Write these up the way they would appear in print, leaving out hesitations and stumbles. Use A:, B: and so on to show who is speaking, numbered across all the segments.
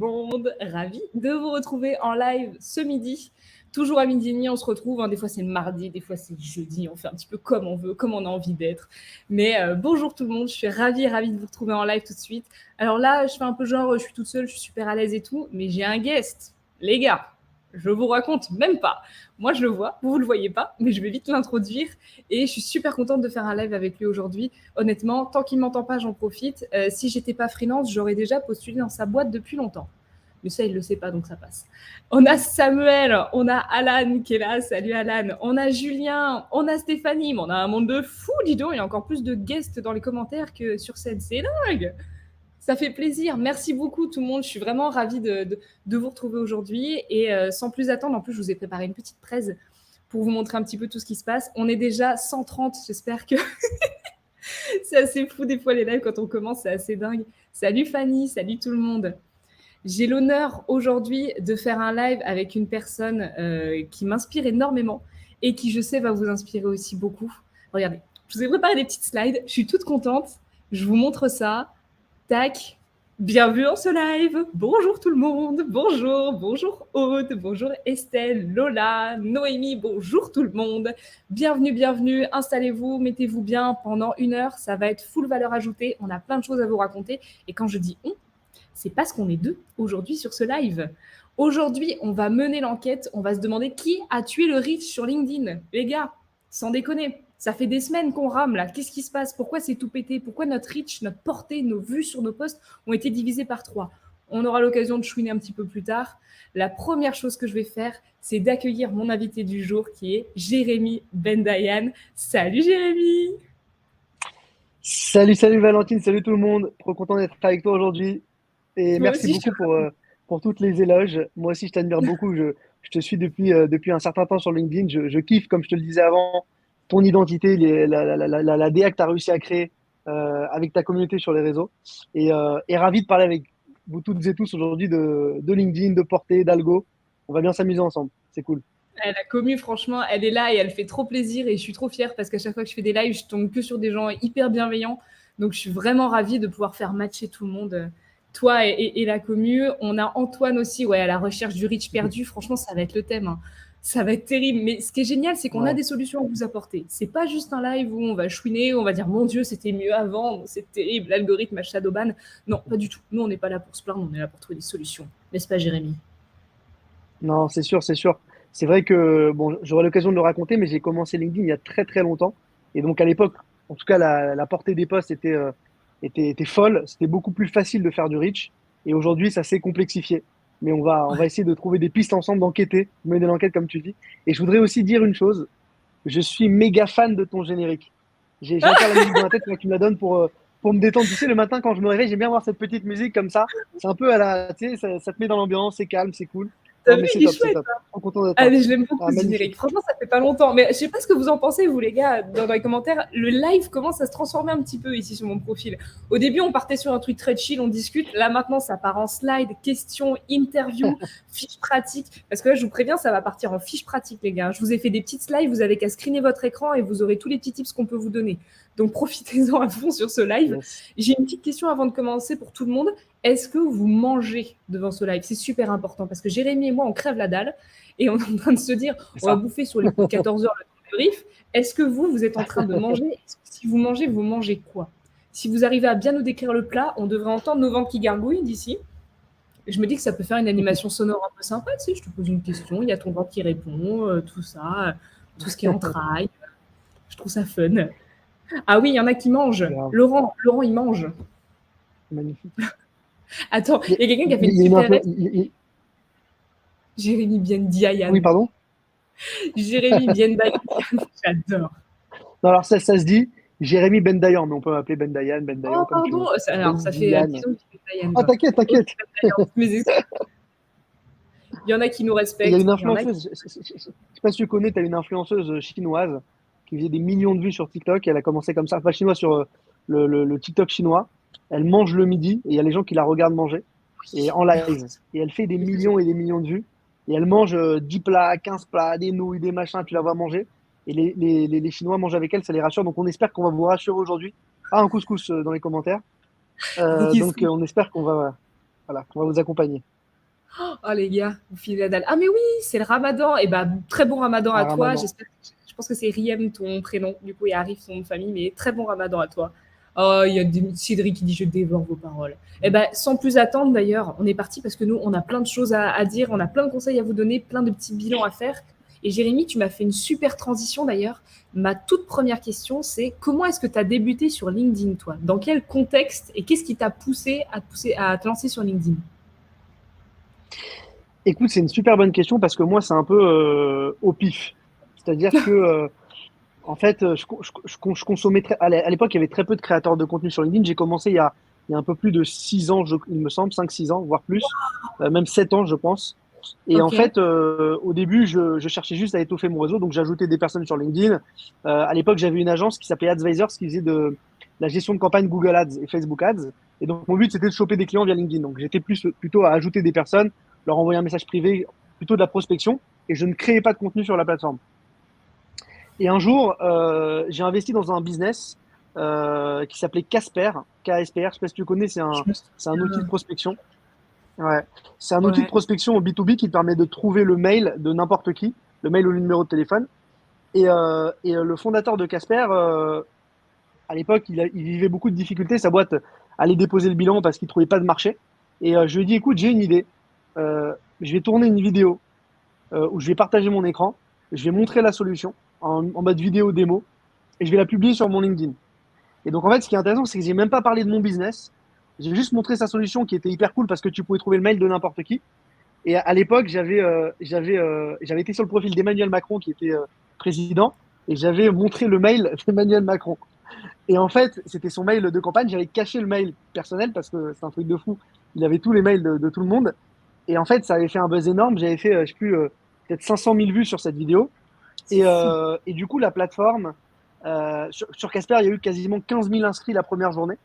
A: monde, ravie de vous retrouver en live ce midi. Toujours à midi et demi, on se retrouve. Des fois, c'est le mardi, des fois, c'est le jeudi. On fait un petit peu comme on veut, comme on a envie d'être. Mais bonjour tout le monde, je suis ravie de vous retrouver en live tout de suite. Alors là, je fais un peu genre, je suis toute seule, je suis super à l'aise et tout, mais j'ai un guest. Les gars, je vous raconte même pas. Moi, je le vois, vous le voyez pas, mais je vais vite l'introduire. Et je suis super contente de faire un live avec lui aujourd'hui. Honnêtement, tant qu'il m'entend pas, j'en profite. Si j'étais pas freelance, j'aurais déjà postulé dans sa boîte depuis longtemps. Mais ça, il le sait pas, donc ça passe. On a Samuel, on a Alan qui est là. Salut Alan. On a Julien, on a Stéphanie. Mais on a un monde de fous, dis donc. Il y a encore plus de guests dans les commentaires que sur scène. C'est dingue. Ça fait plaisir. Merci beaucoup tout le monde. Je suis vraiment ravie de vous retrouver aujourd'hui. Et sans plus attendre, en plus, je vous ai préparé une petite presse pour vous montrer un petit peu tout ce qui se passe. On est déjà 130. J'espère que c'est assez fou des fois les lives quand on commence. C'est assez dingue. Salut Fanny, salut tout le monde. J'ai l'honneur aujourd'hui de faire un live avec une personne qui m'inspire énormément et qui, je sais, va vous inspirer aussi beaucoup. Regardez, je vous ai préparé des petites slides. Je suis toute contente. Je vous montre ça. Tac. Bienvenue dans ce live. Bonjour tout le monde. Bonjour Aude. Bonjour Estelle, Lola, Noémie. Bonjour tout le monde. Bienvenue. Installez-vous, mettez-vous bien pendant 1 heure. Ça va être full valeur ajoutée. On a plein de choses à vous raconter. Et quand je dis on, c'est parce qu'on est 2 aujourd'hui sur ce live. Aujourd'hui, on va mener l'enquête. On va se demander qui a tué le riche sur LinkedIn. Les gars, sans déconner, ça fait des semaines qu'on rame là. Qu'est-ce qui se passe? Pourquoi c'est tout pété? Pourquoi notre reach, notre portée, nos vues sur nos posts ont été divisées par 3? On aura l'occasion de chouiner un petit peu plus tard. La première chose que je vais faire, c'est d'accueillir mon invité du jour qui est Jérémy Bendayan. Salut Jérémy!
B: Salut Valentine, salut tout le monde. Trop content d'être avec toi aujourd'hui. Et
A: Moi
B: merci
A: aussi,
B: beaucoup pour toutes les éloges. Moi aussi, je t'admire beaucoup. Je te suis depuis un certain temps sur LinkedIn. Je kiffe, comme je te le disais avant, ton identité, la DA que tu as réussi à créer avec ta communauté sur les réseaux. Et ravi de parler avec vous toutes et tous aujourd'hui de LinkedIn, de portée, d'algo. On va bien s'amuser ensemble. C'est cool.
A: La commu, franchement, elle est là et elle fait trop plaisir et je suis trop fière parce qu'à chaque fois que je fais des lives, je tombe que sur des gens hyper bienveillants. Donc, je suis vraiment ravie de pouvoir faire matcher tout le monde, toi et la commu. On a Antoine aussi, ouais, à la recherche du riche perdu. Franchement, ça va être le thème, hein. Ça va être terrible. Mais ce qui est génial, c'est qu'on a
B: Ouais.
A: des solutions à vous apporter. C'est pas juste un live où on va chouiner, où on va dire mon Dieu, c'était mieux avant, c'est terrible, l'algorithme a shadowban. Non, pas du tout. Nous, on n'est pas là pour se plaindre, on est là pour trouver des solutions. N'est-ce pas, Jérémy?
B: Non, c'est sûr, c'est sûr. C'est vrai que bon, j'aurai l'occasion de le raconter, mais j'ai commencé LinkedIn il y a très très longtemps. Et donc à l'époque, en tout cas, la portée des posts était folle. C'était beaucoup plus facile de faire du reach. Et aujourd'hui, ça s'est complexifié. Mais on va essayer de trouver des pistes ensemble, d'enquêter, mener l'enquête comme tu dis. Et je voudrais aussi dire une chose. Je suis méga fan de ton générique. J'ai encore la musique dans la tête, là, tu me la donnes pour me détendre. Tu sais, le matin, quand je me réveille, j'aime bien voir cette petite musique comme ça. C'est un peu à la, tu sais, ça te met dans l'ambiance, c'est calme, c'est cool.
A: T'as
B: Non,
A: vu,
B: mais c'est
A: il est
B: top, c'est
A: chouette.
B: top. Trop content d'être
A: Ah,
B: là.
A: mais je l'aime beaucoup
B: Ah,
A: ce
B: magnifique.
A: générique. Franchement, ça fait pas longtemps. Mais je sais pas ce que vous en pensez, vous les gars, dans les commentaires. Le live commence à se transformer un petit peu ici sur mon profil. Au début, on partait sur un truc très chill, on discute. Là, maintenant, ça part en slide, questions, interviews, fiches pratiques. Parce que là, je vous préviens, ça va partir en fiches pratiques, les gars. Je vous ai fait des petites slides, vous avez qu'à screener votre écran et vous aurez tous les petits tips qu'on peut vous donner. Donc, profitez-en à fond sur ce live.
B: Yes.
A: J'ai une petite question avant de commencer pour tout le monde. Est-ce que vous mangez devant ce live? C'est super important parce que Jérémy et moi, on crève la dalle et on est en train de se dire,
B: C'est
A: on va
B: ça.
A: bouffer sur les coups de 14 heures le débrief. Est-ce que vous êtes en train de manger? Est-ce que si vous mangez quoi? Si vous arrivez à bien nous décrire le plat, on devrait entendre nos ventres qui gargouillent d'ici. Et je me dis que ça peut faire une animation sonore un peu sympa, tu sais, je te pose une question, il y a ton ventre qui répond, tout ça, tout ce qui est entrailles. Je trouve ça fun. Ah oui, il y en a qui mangent.
B: Grave.
A: Laurent, il mange.
B: Magnifique.
A: Attends,
B: Il y a,
A: il y a quelqu'un qui a fait
B: il
A: une
B: y a une
A: super
B: influ-
A: rêve. Jérémy
B: Oui,
A: Biendiayan.
B: pardon?
A: Jérémy Biendiayan, j'adore.
B: Non, alors ça se dit Jérémy Bendayan, mais on peut m'appeler Bendayan,
A: Oh,
B: Bendayan, comme tu
A: pardon.
B: veux.
A: Alors, ça fait
B: Bendian.
A: 10 ans que tu fais Diane,
B: Oh,
A: toi.
B: t'inquiète,
A: Ok,
B: t'inquiète.
A: Bendayan, mes excuses. Il y en a qui nous
B: Il y a
A: respectent.
B: une
A: Il y en a qui...
B: influenceuse, je sais pas si tu connais, tu as une influenceuse chinoise qui faisait des millions de vues sur TikTok. Elle a commencé comme ça, pas chinois, sur le TikTok chinois. Elle mange le midi et il y a les gens qui la regardent manger et en live. Et elle fait des millions et des millions de vues. Et elle mange 10 plats, 15 plats, des nouilles, des machins, tu la vois manger. Et les Chinois mangent avec elle, ça les rassure. Donc on espère qu'on va vous rassurer aujourd'hui. Ah, un couscous dans les commentaires.
A: Donc,
B: Donc on espère qu'on va, voilà, qu'on va vous accompagner.
A: Oh les gars, vous filez la dalle. Ah mais oui, c'est le ramadan. Et bah, très bon ramadan
B: Un
A: à toi.
B: ramadan.
A: Je pense que c'est Riem ton prénom. Du coup, il arrive son nom de famille, mais très bon ramadan à toi. Oh, il y a Cédric qui dit je dévore vos paroles. Et ben, sans plus attendre d'ailleurs, on est parti parce que nous, on a plein de choses à dire, on a plein de conseils à vous donner, plein de petits bilans à faire. Et Jérémy, tu m'as fait une super transition d'ailleurs. Ma toute première question, c'est comment est-ce que tu as débuté sur LinkedIn, toi? Dans quel contexte et qu'est-ce qui t'a poussé à te lancer sur LinkedIn?
B: Écoute, c'est une super bonne question parce que moi, c'est un peu au pif. C'est-à-dire que, en fait, je consommais très. À l'époque, il y avait très peu de créateurs de contenu sur LinkedIn. J'ai commencé il y a un peu plus de 6 ans, il me semble, 5 6 ans, voire plus, même 7 ans, je pense. Et en
A: Ok,
B: fait, au début, je cherchais juste à étoffer mon réseau, donc j'ajoutais des personnes sur LinkedIn. À l'époque, j'avais une agence qui s'appelait Advisors qui faisait de la gestion de campagne Google Ads et Facebook Ads. Et donc, mon but, c'était de choper des clients via LinkedIn. Donc, j'étais plutôt à ajouter des personnes, leur envoyer un message privé, plutôt de la prospection, et je ne créais pas de contenu sur la plateforme. Et un jour, j'ai investi dans un business qui s'appelait Casper, KSPR. Je sais pas si tu connais,
A: je me
B: c'est un outil de
A: souviens.
B: prospection. Ouais. C'est un outil de
A: Ouais.
B: prospection au B2B qui te permet de trouver le mail de n'importe qui, le mail ou le numéro de téléphone. Et le fondateur de Casper, à l'époque, il vivait beaucoup de difficultés. Sa boîte allait déposer le bilan parce qu'il trouvait pas de marché. Et je lui ai dit, écoute, j'ai une idée. Je vais tourner une vidéo où je vais partager mon écran, je vais montrer la solution en mode vidéo démo et je vais la publier sur mon LinkedIn. Et donc, en fait, ce qui est intéressant, c'est que j'ai même pas parlé de mon business. J'ai juste montré sa solution qui était hyper cool parce que tu pouvais trouver le mail de n'importe qui. Et à l'époque, j'avais été sur le profil d'Emmanuel Macron qui était président et j'avais montré le mail d'Emmanuel Macron. Et en fait, c'était son mail de campagne. J'avais caché le mail personnel parce que c'est un truc de fou. Il avait tous les mails de tout le monde. Et en fait, ça avait fait un buzz énorme. J'avais fait, je sais plus, peut-être 500 000 vues sur cette vidéo.
A: C'est fou.
B: Et du coup, la plateforme, sur Casper, il y a eu quasiment 15 000 inscrits la première journée.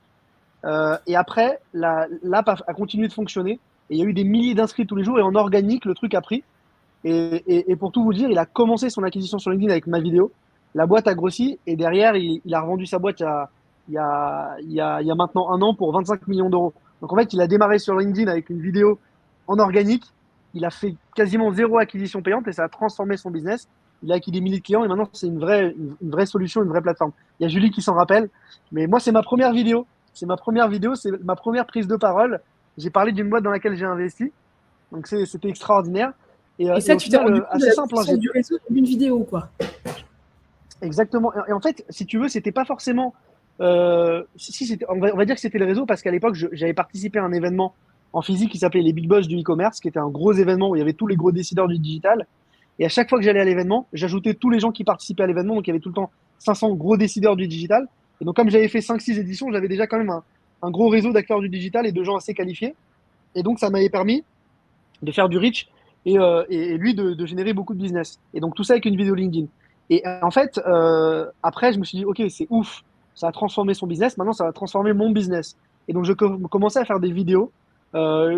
B: Et après, l'app a continué de fonctionner. Et il y a eu des milliers d'inscrits tous les jours. Et en organique, le truc a pris. Et pour tout vous dire, il a commencé son acquisition sur LinkedIn avec ma vidéo. La boîte a grossi. Et derrière, il a revendu sa boîte il y a maintenant 1 an pour 25 millions d'euros. Donc en fait, il a démarré sur LinkedIn avec une vidéo en organique. Il a fait quasiment zéro acquisition payante et ça a transformé son business. Il a acquis des milliers de clients et maintenant, c'est une vraie solution, une vraie plateforme. Il y a Julie qui s'en rappelle. Mais moi, c'est ma première vidéo. C'est ma première prise de parole. J'ai parlé d'une boîte dans laquelle j'ai investi. Donc c'était extraordinaire.
A: Et
B: Et
A: ça,
B: au
A: tu t'es
B: final,
A: rendu compte de
B: assez
A: la
B: simple. Hein,
A: puissance du réseau d'une vidéo, quoi.
B: exactement. Et en fait, si tu veux, c'était pas forcément. Si, on va dire que c'était le réseau parce qu'à l'époque, j'avais participé à un événement en physique qui s'appelait les Big Boss du e-commerce, qui était un gros événement où il y avait tous les gros décideurs du digital. Et à chaque fois que j'allais à l'événement, j'ajoutais tous les gens qui participaient à l'événement. Donc il y avait tout le temps 500 gros décideurs du digital. Et donc, comme j'avais fait 5 6 éditions, j'avais déjà quand même un gros réseau d'acteurs du digital et de gens assez qualifiés. Et donc, ça m'avait permis de faire du reach et lui de générer beaucoup de business. Et donc tout ça avec une vidéo LinkedIn. Et en fait, après, je me suis dit, OK, c'est ouf, ça a transformé son business, maintenant ça va transformer mon business. Et donc je commençais à faire des vidéos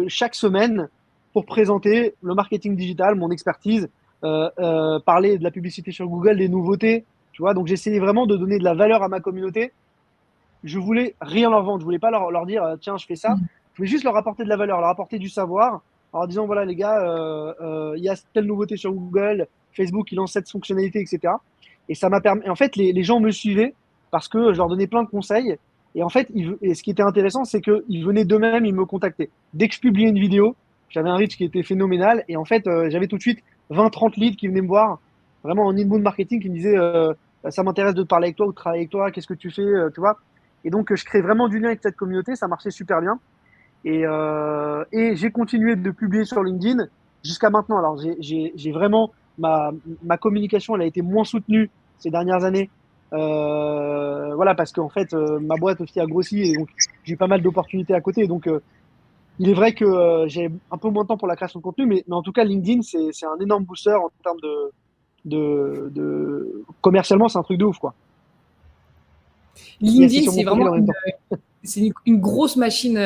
B: chaque semaine pour présenter le marketing digital, mon expertise, parler de la publicité sur Google, des nouveautés, tu vois. Donc j'essayais vraiment de donner de la valeur à ma communauté. Je voulais rien leur vendre, je voulais pas leur dire, tiens, je fais ça. Je voulais juste leur apporter de la valeur, leur apporter du savoir, en leur disant, voilà les gars, il y a telle nouveauté sur Google, Facebook, il lance cette fonctionnalité, etc. Et ça m'a permis, en fait, les gens me suivaient parce que je leur donnais plein de conseils. Et en fait, et ce qui était intéressant, c'est qu'ils venaient d'eux-mêmes, ils me contactaient. Dès que je publiais une vidéo, j'avais un reach qui était phénoménal. Et en fait, j'avais tout de suite 20 30 leads qui venaient me voir, vraiment en inbound marketing, qui me disaient, ça m'intéresse de te parler avec toi ou de travailler avec toi, qu'est-ce que tu fais, tu vois. Et donc, je crée vraiment du lien avec cette communauté, ça marchait super bien. Et j'ai continué de publier sur LinkedIn jusqu'à maintenant. Alors, j'ai vraiment, ma communication, elle a été moins soutenue ces dernières années. Voilà, parce qu'en fait, ma boîte aussi a grossi et donc j'ai eu pas mal d'opportunités à côté. Donc, il est vrai que j'ai un peu moins de temps pour la création de contenu, mais en tout cas, LinkedIn, c'est un énorme booster en termes commercialement, c'est un truc de ouf, quoi. Et assis
A: LinkedIn,
B: sur
A: c'est
B: mon profil
A: vraiment
B: en même temps.
A: une grosse machine,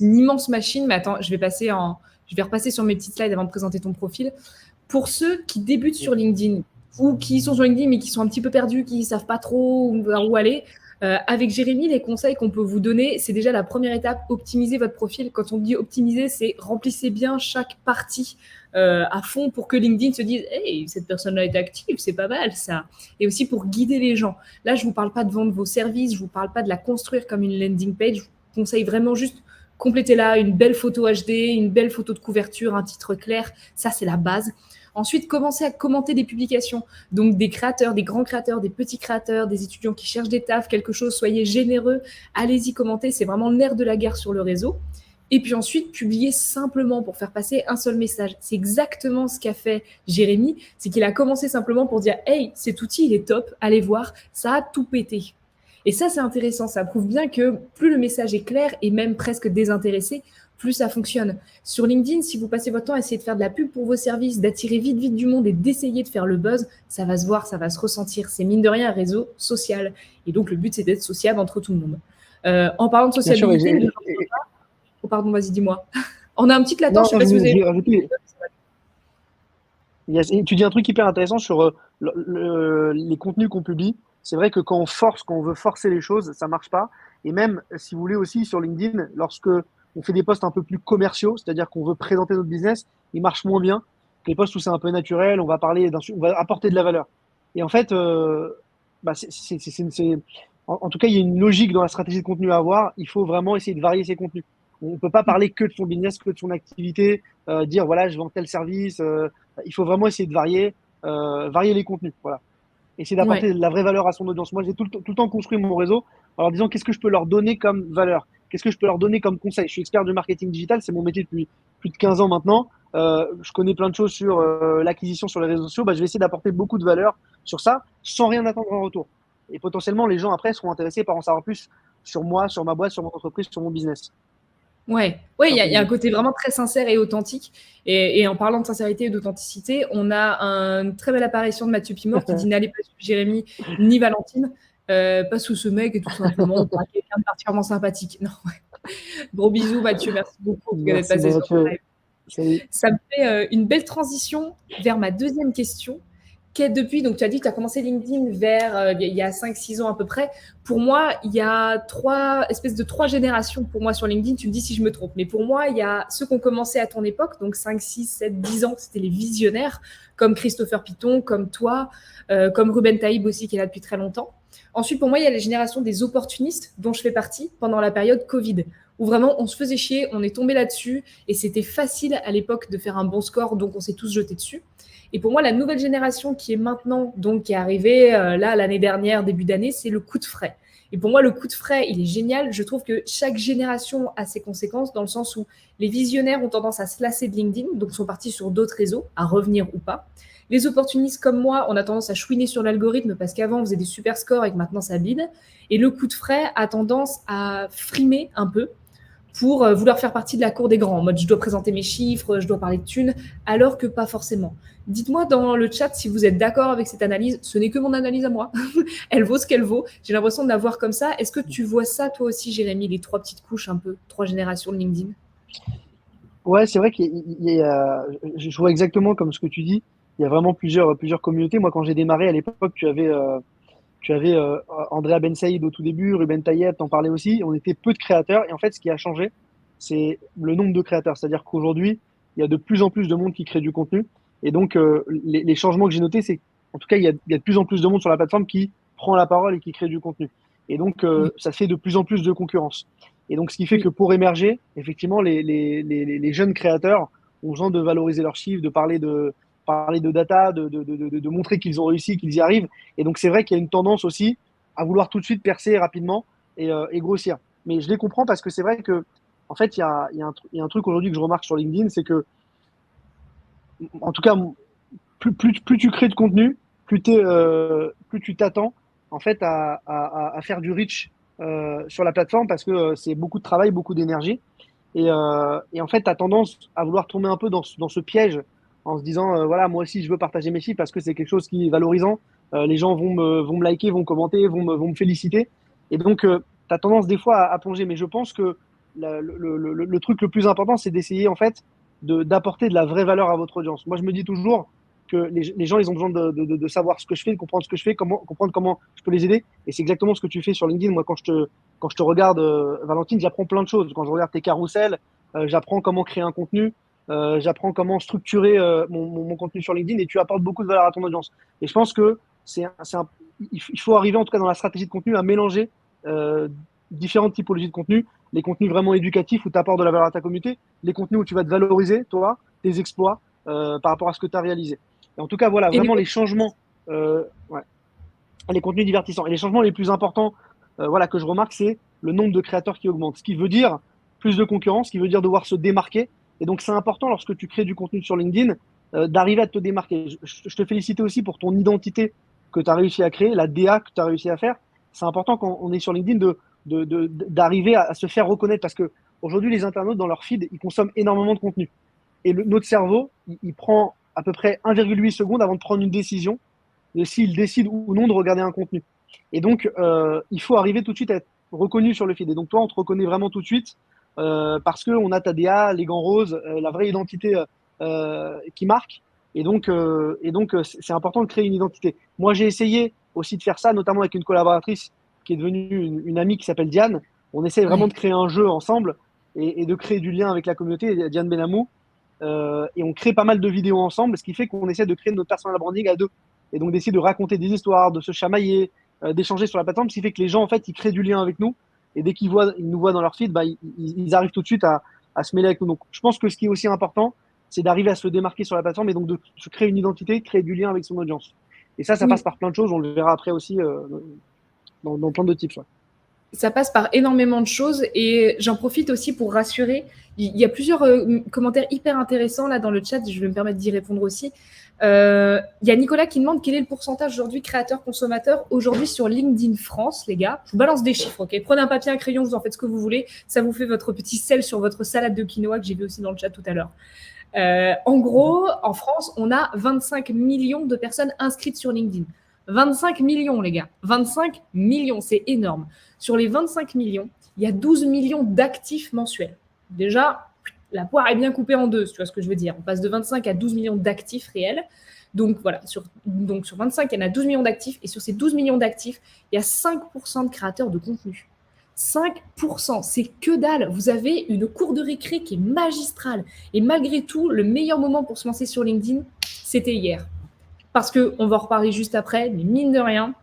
A: une immense machine. Mais attends, je vais repasser sur mes petites slides avant de présenter ton profil. Pour ceux qui débutent sur LinkedIn ou qui sont sur LinkedIn mais qui sont un petit peu perdus, qui ne savent pas trop vers où aller, Avec Jérémy, les conseils qu'on peut vous donner, c'est déjà la première étape, optimiser votre profil. Quand on dit optimiser, c'est remplissez bien chaque partie à fond pour que LinkedIn se dise hey, cette personne-là est active, c'est pas mal ça. Et aussi pour guider les gens. Là, je ne vous parle pas de vendre vos services, je ne vous parle pas de la construire comme une landing page. Je vous conseille vraiment juste complétez là une belle photo HD, une belle photo de couverture, un titre clair. Ça, c'est la base. Ensuite, commencez à commenter des publications. Donc, des créateurs, des grands créateurs, des petits créateurs, des étudiants qui cherchent des tafs, quelque chose, soyez généreux. Allez-y commenter. C'est vraiment le nerf de la guerre sur le réseau. Et puis ensuite, publier simplement pour faire passer un seul message. C'est exactement ce qu'a fait Jérémy. C'est qu'il a commencé simplement pour dire « Hey, cet outil, il est top. Allez voir. Ça a tout pété. » Et ça, c'est intéressant. Ça prouve bien que plus le message est clair et même presque désintéressé, plus ça fonctionne. Sur LinkedIn, si vous passez votre temps à essayer de faire de la pub pour vos services, d'attirer vite du monde et d'essayer de faire le buzz, ça va se voir, ça va se ressentir. C'est mine de rien un réseau social. Et donc, le but, c'est d'être sociable entre tout le monde. En parlant de sociabilité... Oh, pardon, vas-y, dis-moi. On a un petit latin, je sais pas si vous avez...
B: rajouter. Tu dis un truc hyper intéressant sur les contenus qu'on publie. C'est vrai que quand on veut forcer les choses, ça marche pas. Et même, si vous voulez aussi, sur LinkedIn, lorsque on fait des posts un peu plus commerciaux, c'est-à-dire qu'on veut présenter notre business, il marche moins bien que les posts où c'est un peu naturel, on va on va apporter de la valeur. Et en fait, en tout cas, il y a une logique dans la stratégie de contenu à avoir. Il faut vraiment essayer de varier ses contenus. On ne peut pas parler que de son business, que de son activité, dire voilà, je vends tel service. Il faut vraiment essayer de varier les contenus. Voilà. Essayer d'apporter de la vraie valeur à son audience. Moi, j'ai tout le temps construit mon réseau en leur disant qu'est-ce que je peux leur donner comme valeur, qu'est-ce que je peux leur donner comme conseil. Je suis expert du marketing digital, c'est mon métier depuis plus de 15 ans maintenant. Je connais plein de choses sur l'acquisition sur les réseaux sociaux. Je vais essayer d'apporter beaucoup de valeur sur ça sans rien attendre en retour. Et potentiellement, les gens après seront intéressés par en savoir plus sur moi, sur ma boîte, sur mon entreprise, sur mon business.
A: Ouais, il y a un côté vraiment très sincère et authentique. Et en parlant de sincérité et d'authenticité, on a une très belle apparition de Mathieu Pimor qui dit n'allez pas sous Jérémy ni Valentine, pas sous ce mec et tout simplement, on parle quelqu'un de particulièrement sympathique. Non, ouais. Gros bisous Mathieu, merci beaucoup d'être passé sur le live. Ça me fait une belle transition vers ma deuxième question. Depuis, donc tu as dit que tu as commencé LinkedIn vers il y a 5-6 ans à peu près. Pour moi, il y a trois générations pour moi sur LinkedIn. Tu me dis si je me trompe. Mais pour moi, il y a ceux qui ont commencé à ton époque, donc 5, 6, 7, 10 ans, c'était les visionnaires, comme Christopher Piton, comme toi, comme Ruben Taïb aussi, qui est là depuis très longtemps. Ensuite, pour moi, il y a la génération des opportunistes, dont je fais partie, pendant la période Covid, où vraiment on se faisait chier, on est tombé là-dessus, et c'était facile à l'époque de faire un bon score, donc on s'est tous jetés dessus. Et pour moi, la nouvelle génération qui est maintenant, donc qui est arrivée là l'année dernière, début d'année, c'est le coup de frais. Et pour moi, le coup de frais, il est génial. Je trouve que chaque génération a ses conséquences dans le sens où les visionnaires ont tendance à se lasser de LinkedIn, donc sont partis sur d'autres réseaux, à revenir ou pas. Les opportunistes comme moi, on a tendance à chouiner sur l'algorithme parce qu'avant, on faisait des super scores et que maintenant, ça bide. Et le coup de frais a tendance à frimer un peu pour vouloir faire partie de la cour des grands, en mode je dois présenter mes chiffres, je dois parler de thunes, alors que pas forcément. Dites-moi dans le chat si vous êtes d'accord avec cette analyse. Ce n'est que mon analyse à moi. Elle vaut ce qu'elle vaut. J'ai l'impression de la voir comme ça. Est-ce que tu vois ça toi aussi, Jérémy, les 3 petites couches un peu, 3 générations de LinkedIn?
B: Ouais, c'est vrai je vois exactement comme ce que tu dis. Il y a vraiment plusieurs communautés. Moi, quand j'ai démarré à l'époque, tu avais Andrea Ben Saïd au tout début, Ruben Tayeb, t'en parlais aussi. On était peu de créateurs. Et en fait, ce qui a changé, c'est le nombre de créateurs. C'est-à-dire qu'aujourd'hui, il y a de plus en plus de monde qui crée du contenu. Et donc, les changements que j'ai notés, c'est qu'en tout cas, il y a de plus en plus de monde sur la plateforme qui prend la parole et qui crée du contenu. Et donc, ça fait de plus en plus de concurrence. Et donc, ce qui fait que pour émerger, effectivement, les jeunes créateurs ont besoin de valoriser leurs chiffres, de parler de data, de montrer qu'ils ont réussi, qu'ils y arrivent. Et donc, c'est vrai qu'il y a une tendance aussi à vouloir tout de suite percer rapidement et grossir. Mais je les comprends parce que c'est vrai que, en fait, il y a un truc aujourd'hui que je remarque sur LinkedIn, c'est que, en tout cas, plus tu crées de contenu, plus tu t'attends, en fait, à faire du reach sur la plateforme parce que c'est beaucoup de travail, beaucoup d'énergie. Et en fait, tu as tendance à vouloir tomber un peu dans ce piège en se disant, voilà, moi aussi, je veux partager mes chiffres parce que c'est quelque chose qui est valorisant. Les gens vont me liker, vont commenter, vont me féliciter. Et donc, tu as tendance des fois à plonger. Mais je pense que le truc le plus important, c'est d'essayer, en fait, d'apporter de la vraie valeur à votre audience. Moi, je me dis toujours, que les gens, ils ont besoin de savoir ce que je fais, de comprendre ce que je fais, comprendre comment je peux les aider. Et c'est exactement ce que tu fais sur LinkedIn. Moi, quand je te regarde, Valentine, j'apprends plein de choses. Quand je regarde tes carousels, j'apprends comment créer un contenu, j'apprends comment structurer mon contenu sur LinkedIn et tu apportes beaucoup de valeur à ton audience. Et je pense que il faut arriver, en tout cas dans la stratégie de contenu, à mélanger différentes typologies de contenu. Les contenus vraiment éducatifs où tu apportes de la valeur à ta communauté, les contenus où tu vas te valoriser, toi, tes exploits par rapport à ce que tu as réalisé. Et en tout cas, voilà,
A: Et les
B: vraiment les changements, ouais, les contenus divertissants. Et les changements les plus importants voilà, que je remarque, c'est le nombre de créateurs qui augmente. Ce qui veut dire plus de concurrence, ce qui veut dire devoir se démarquer. Et donc, c'est important lorsque tu crées du contenu sur LinkedIn d'arriver à te démarquer. Je te félicite aussi pour ton identité que tu as réussi à créer, la DA que tu as réussi à faire. C'est important quand on est sur LinkedIn d'arriver à se faire reconnaître parce que aujourd'hui, les internautes, dans leur feed, ils consomment énormément de contenu. Et notre cerveau, il prend à peu près 1,8 secondes avant de prendre une décision de s'il décide ou non de regarder un contenu. Et donc, il faut arriver tout de suite à être reconnu sur le feed. Et donc, toi, on te reconnaît vraiment tout de suite parce qu'on a ta DA, les gants roses, la vraie identité qui marque. Et donc, c'est important de créer une identité. Moi, j'ai essayé aussi de faire ça, notamment avec une collaboratrice qui est devenue une amie qui s'appelle Diane. On essaie vraiment
A: Ouais.
B: de créer un jeu ensemble et de créer du lien avec la communauté, Diane Benamou. Et on crée pas mal de vidéos ensemble, ce qui fait qu'on essaie de créer notre personal branding à deux. Et donc d'essayer de raconter des histoires, de se chamailler, d'échanger sur la plateforme, ce qui fait que les gens, en fait, ils créent du lien avec nous. Et dès ils nous voient dans leur feed, bah, ils arrivent tout de suite à se mêler avec nous. Donc je pense que ce qui est aussi important, c'est d'arriver à se démarquer sur la plateforme et donc de se créer une identité, créer du lien avec son audience. Et ça passe
A: Oui,
B: par plein de choses. On le verra après aussi dans plein de tips. Ouais.
A: ça passe par énormément de choses et j'en profite aussi pour rassurer. Il y a plusieurs commentaires hyper intéressants là dans le chat, je vais me permettre d'y répondre aussi. Il y a Nicolas qui demande quel est le pourcentage aujourd'hui créateur-consommateur aujourd'hui sur LinkedIn France, les gars. Je vous balance des chiffres, ok? Prenez un papier, un crayon, vous en faites ce que vous voulez. Ça vous fait votre petit sel sur votre salade de quinoa que j'ai vu aussi dans le chat tout à l'heure. En gros, en France, on a 25 millions de personnes inscrites sur LinkedIn. 25 millions, les gars. 25 millions, c'est énorme. Sur les 25 millions, il y a 12 millions d'actifs mensuels. Déjà, la poire est bien coupée en deux, tu vois ce que je veux dire. On passe de 25 à 12 millions d'actifs réels. Donc voilà, sur 25, il y en a 12 millions d'actifs. Et sur ces 12 millions d'actifs, il y a 5% de créateurs de contenu. 5%, c'est que dalle. Vous avez une cour de récré qui est magistrale. Et malgré tout, le meilleur moment pour se lancer sur LinkedIn, c'était hier. Parce qu'on va en reparler juste après, mais mine de rien,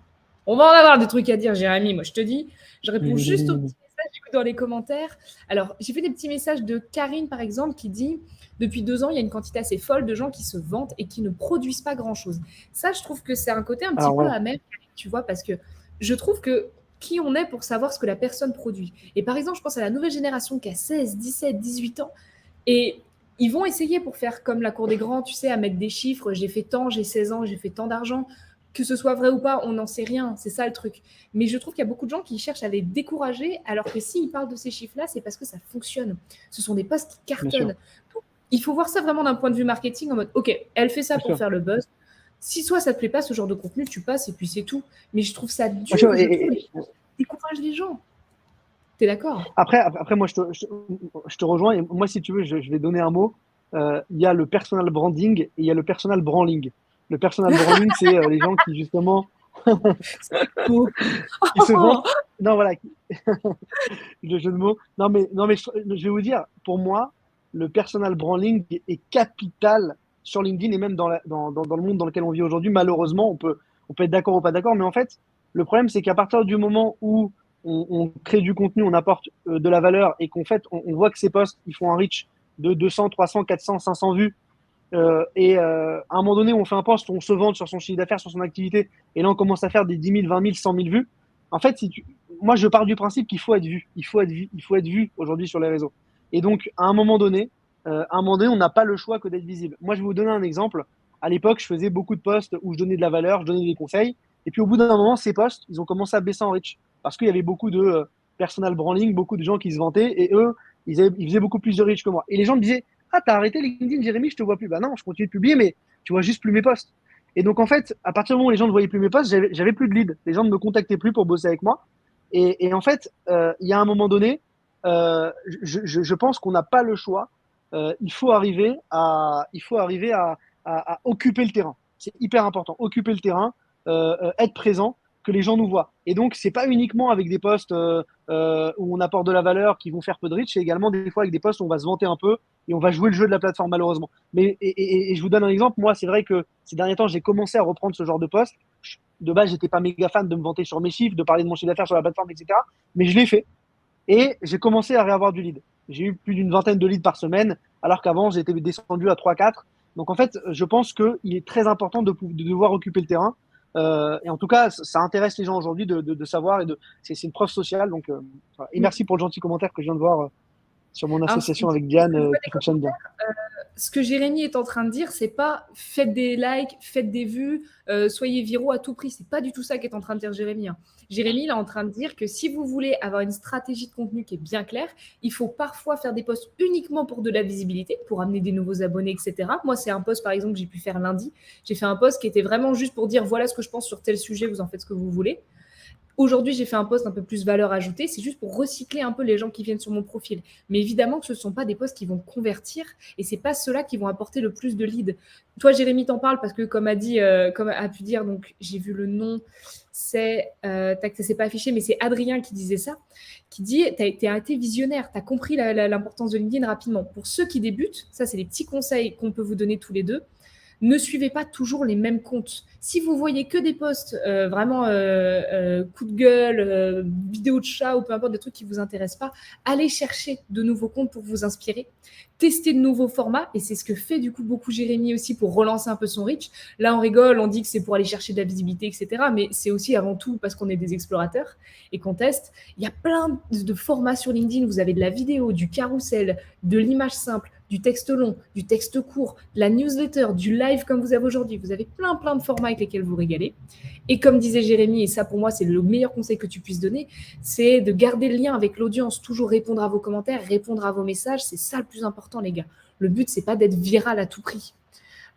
A: on va en avoir des trucs à dire, Jérémy. Moi, je te dis, je réponds juste aux petits messages dans les commentaires. Alors, j'ai fait des petits messages de Karine, par exemple, qui dit depuis 2 ans, il y a une quantité assez folle de gens qui se vantent et qui ne produisent pas grand-chose. Ça, je trouve que c'est un côté un petit
B: Alors
A: peu
B: voilà.
A: amer, tu vois, parce que je trouve que qui on est pour savoir ce que la personne produit. Et par exemple, je pense à la nouvelle génération qui a 16, 17, 18 ans et ils vont essayer pour faire comme la cour des grands, tu sais, à mettre des chiffres. J'ai fait tant, j'ai 16 ans, j'ai fait tant d'argent. Que ce soit vrai ou pas, on n'en sait rien. C'est ça le truc. Mais je trouve qu'il y a beaucoup de gens qui cherchent à les décourager, alors que s'ils parlent de ces chiffres-là, c'est parce que ça fonctionne. Ce sont des posts qui
B: Bien sûr.
A: cartonnent. Il faut voir ça vraiment d'un point de vue marketing en mode, OK, elle fait ça
B: Bien
A: pour
B: sûr.
A: faire le buzz. Si soit ça te plaît pas, ce genre de contenu, tu passes et puis c'est tout. Mais je trouve ça
B: Bien sûr.
A: dur, je trouve, les gens découragent les gens. T'es d'accord?
B: Après, moi, je te rejoins. Et moi, si tu veux, je vais donner un mot. Il y a le personal branding et il y a le personal branding. Le personal branding, c'est les gens qui, justement,
A: C'est beau.
B: qui se vantent. Non, voilà, le jeu de mots. Non, mais je vais vous dire, pour moi, le personal branding est capital sur LinkedIn et même dans le monde dans lequel on vit aujourd'hui. Malheureusement, on peut être d'accord ou pas d'accord, mais en fait, le problème, c'est qu'à partir du moment où on crée du contenu, on apporte de la valeur et qu'en fait, on voit que ces posts, ils font un reach de 200, 300, 400, 500 vues. À un moment donné, on fait un post, on se vante sur son chiffre d'affaires, sur son activité, et là, on commence à faire des 10 000, 20 000, 100 000 vues. En fait, moi, je pars du principe qu'il faut être vu. Il faut être vu aujourd'hui sur les réseaux. Et donc, à un moment donné, on n'a pas le choix que d'être visible. Moi, je vais vous donner un exemple. À l'époque, je faisais beaucoup de posts où je donnais de la valeur, je donnais des conseils. Et puis, au bout d'un moment, ces posts, ils ont commencé à baisser en reach. Parce qu'il y avait beaucoup de personal branding, beaucoup de gens qui se vantaient. Et eux, ils faisaient beaucoup plus de reach que moi. Et les gens me disaient, ah, t'as arrêté LinkedIn, Jérémy, je te vois plus. Bah non, je continue de publier, mais tu vois juste plus mes posts. Et donc, en fait, à partir du moment où les gens ne voyaient plus mes posts, j'avais plus de leads. Les gens ne me contactaient plus pour bosser avec moi. Et en fait, il y a un moment donné, je pense qu'on n'a pas le choix. Il faut arriver à à occuper le terrain. C'est hyper important. Occuper le terrain, être présent, que les gens nous voient. Et donc, c'est pas uniquement avec des posts où on apporte de la valeur qui vont faire peu de reach, c'est également des fois avec des posts où on va se vanter un peu et on va jouer le jeu de la plateforme, malheureusement. Mais, et je vous donne un exemple. Moi, c'est vrai que ces derniers temps, j'ai commencé à reprendre ce genre de posts. De base, j'étais pas méga fan de me vanter sur mes chiffres, de parler de mon chiffre d'affaires sur la plateforme, etc. Mais je l'ai fait. Et j'ai commencé à réavoir du lead. J'ai eu plus d'une vingtaine de leads par semaine, alors qu'avant, j'étais descendu à 3-4. Donc, en fait, je pense qu'il est très important de devoir occuper le terrain. Et en tout cas, ça intéresse les gens aujourd'hui de savoir. C'est une preuve sociale. Donc, voilà. Et merci pour le gentil commentaire que je viens de voir sur mon
A: Alors,
B: association avec Diane qui fonctionne bien.
A: Ce que Jérémy est en train de dire, c'est pas faites des likes, faites des vues, soyez viraux à tout prix. C'est pas du tout ça qu'est en train de dire Jérémy. Jérémy, il est en train de dire que si vous voulez avoir une stratégie de contenu qui est bien claire, il faut parfois faire des posts uniquement pour de la visibilité, pour amener des nouveaux abonnés, etc. Moi, c'est un post, par exemple, que j'ai pu faire lundi. J'ai fait un post qui était vraiment juste pour dire voilà ce que je pense sur tel sujet, vous en faites ce que vous voulez. Aujourd'hui, j'ai fait un post un peu plus valeur ajoutée. C'est juste pour recycler un peu les gens qui viennent sur mon profil. Mais évidemment que ce ne sont pas des posts qui vont convertir et ce n'est pas ceux-là qui vont apporter le plus de leads. Toi, Jérémy, t'en parles parce que, comme a pu dire, donc j'ai vu le nom, ça s'est pas affiché, mais c'est Adrien qui disait ça, qui dit tu as été visionnaire, tu as compris l'importance de LinkedIn rapidement. Pour ceux qui débutent, ça, c'est les petits conseils qu'on peut vous donner tous les deux. Ne suivez pas toujours les mêmes comptes. Si vous voyez que des posts vraiment coup de gueule, vidéo de chat ou peu importe, des trucs qui ne vous intéressent pas, allez chercher de nouveaux comptes pour vous inspirer. Tester de nouveaux formats, et c'est ce que fait du coup beaucoup Jérémy aussi pour relancer un peu son reach. Là, on rigole, on dit que c'est pour aller chercher de la visibilité, etc. Mais c'est aussi avant tout parce qu'on est des explorateurs et qu'on teste. Il y a plein de formats sur LinkedIn. Vous avez de la vidéo, du carrousel, de l'image simple, du texte long, du texte court, de la newsletter, du live comme vous avez aujourd'hui. Vous avez plein de formats avec lesquels vous régalez. Et comme disait Jérémy, et ça pour moi c'est le meilleur conseil que tu puisses donner, c'est de garder le lien avec l'audience, toujours répondre à vos commentaires, répondre à vos messages, c'est ça le plus important les gars. Le but c'est pas d'être viral à tout prix.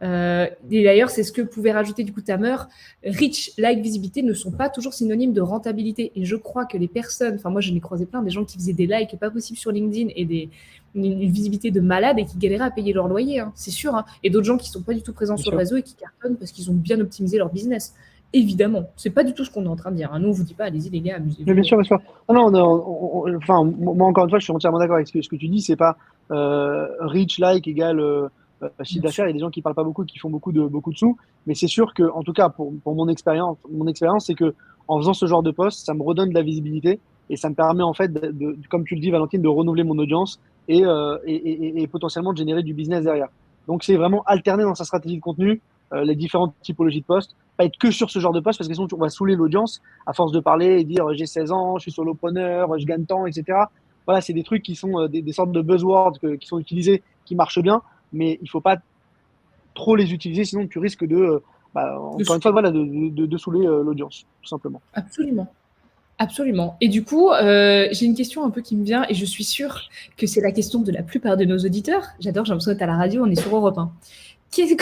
A: Et d'ailleurs, c'est ce que pouvait rajouter du coup Tamer. Reach, like, visibilité ne sont pas toujours synonymes de rentabilité. Et je crois que les personnes, enfin moi je n'ai croisé plein des gens qui faisaient des likes pas possibles sur LinkedIn et une visibilité de malade et qui galéraient à payer leur loyer, hein, c'est sûr. Hein. Et d'autres gens qui ne sont pas du tout présents sur le réseau et qui cartonnent parce qu'ils ont bien optimisé leur business. Évidemment, c'est pas du tout ce qu'on est en train de dire. Hein. Nous, on vous dit pas, allez-y les gars, amusez-vous.
B: Mais bien sûr, bien sûr. Non, enfin, moi encore une fois, je suis entièrement d'accord avec ce que tu dis. C'est pas reach, like égale chiffre d'affaires. Il y a des gens qui parlent pas beaucoup, qui font beaucoup de sous. Mais c'est sûr que, en tout cas, pour mon expérience, c'est que en faisant ce genre de post, ça me redonne de la visibilité et ça me permet en fait, comme tu le dis, Valentine, de renouveler mon audience et potentiellement de générer du business derrière. Donc c'est vraiment alterner dans sa stratégie de contenu les différentes typologies de posts, pas être que sur ce genre de posts parce que sinon on va saouler l'audience à force de parler et dire j'ai 16 ans, je suis solopreneur, je gagne tant, etc. Voilà, c'est des trucs qui sont des sortes de buzzwords qui sont utilisés, qui marchent bien, mais il faut pas trop les utiliser, sinon tu risques encore une fois, voilà, de saouler l'audience, tout simplement.
A: Absolument. Absolument. Et du coup, j'ai une question un peu qui me vient, et je suis sûre que c'est la question de la plupart de nos auditeurs. J'adore, j'ai l'impression d'être à la radio, on est sur Europe 1.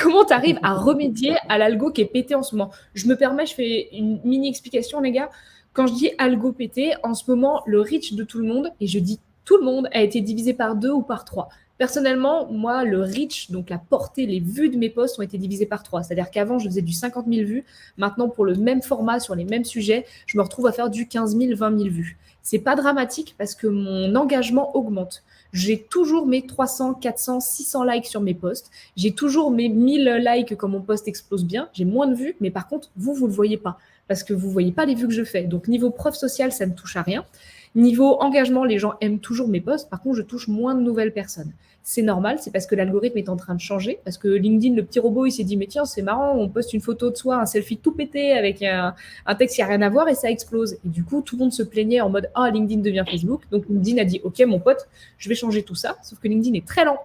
A: Comment tu arrives à remédier à l'algo qui est pété en ce moment? Je me permets, je fais une mini explication, les gars. Quand je dis algo pété, en ce moment, le reach de tout le monde, et je dis tout le monde, a été divisé par 2 ou par 3. Personnellement, moi, le reach, donc la portée, les vues de mes posts ont été divisées par 3. C'est-à-dire qu'avant, je faisais du 50 000 vues. Maintenant, pour le même format, sur les mêmes sujets, je me retrouve à faire du 15 000, 20 000 vues. C'est pas dramatique parce que mon engagement augmente. J'ai toujours mes 300, 400, 600 likes sur mes posts. J'ai toujours mes 1000 likes quand mon post explose bien. J'ai moins de vues, mais par contre, vous le voyez pas parce que vous voyez pas les vues que je fais. Donc, niveau preuve sociale, ça ne touche à rien. Niveau engagement, les gens aiment toujours mes posts. Par contre, je touche moins de nouvelles personnes. C'est normal, c'est parce que l'algorithme est en train de changer. Parce que LinkedIn, le petit robot, il s'est dit, mais tiens, c'est marrant, on poste une photo de soi, un selfie tout pété avec un texte qui n'a rien à voir et ça explose. Et du coup, tout le monde se plaignait en mode, ah, LinkedIn devient Facebook. Donc LinkedIn a dit, ok, mon pote, je vais changer tout ça. Sauf que LinkedIn est très lent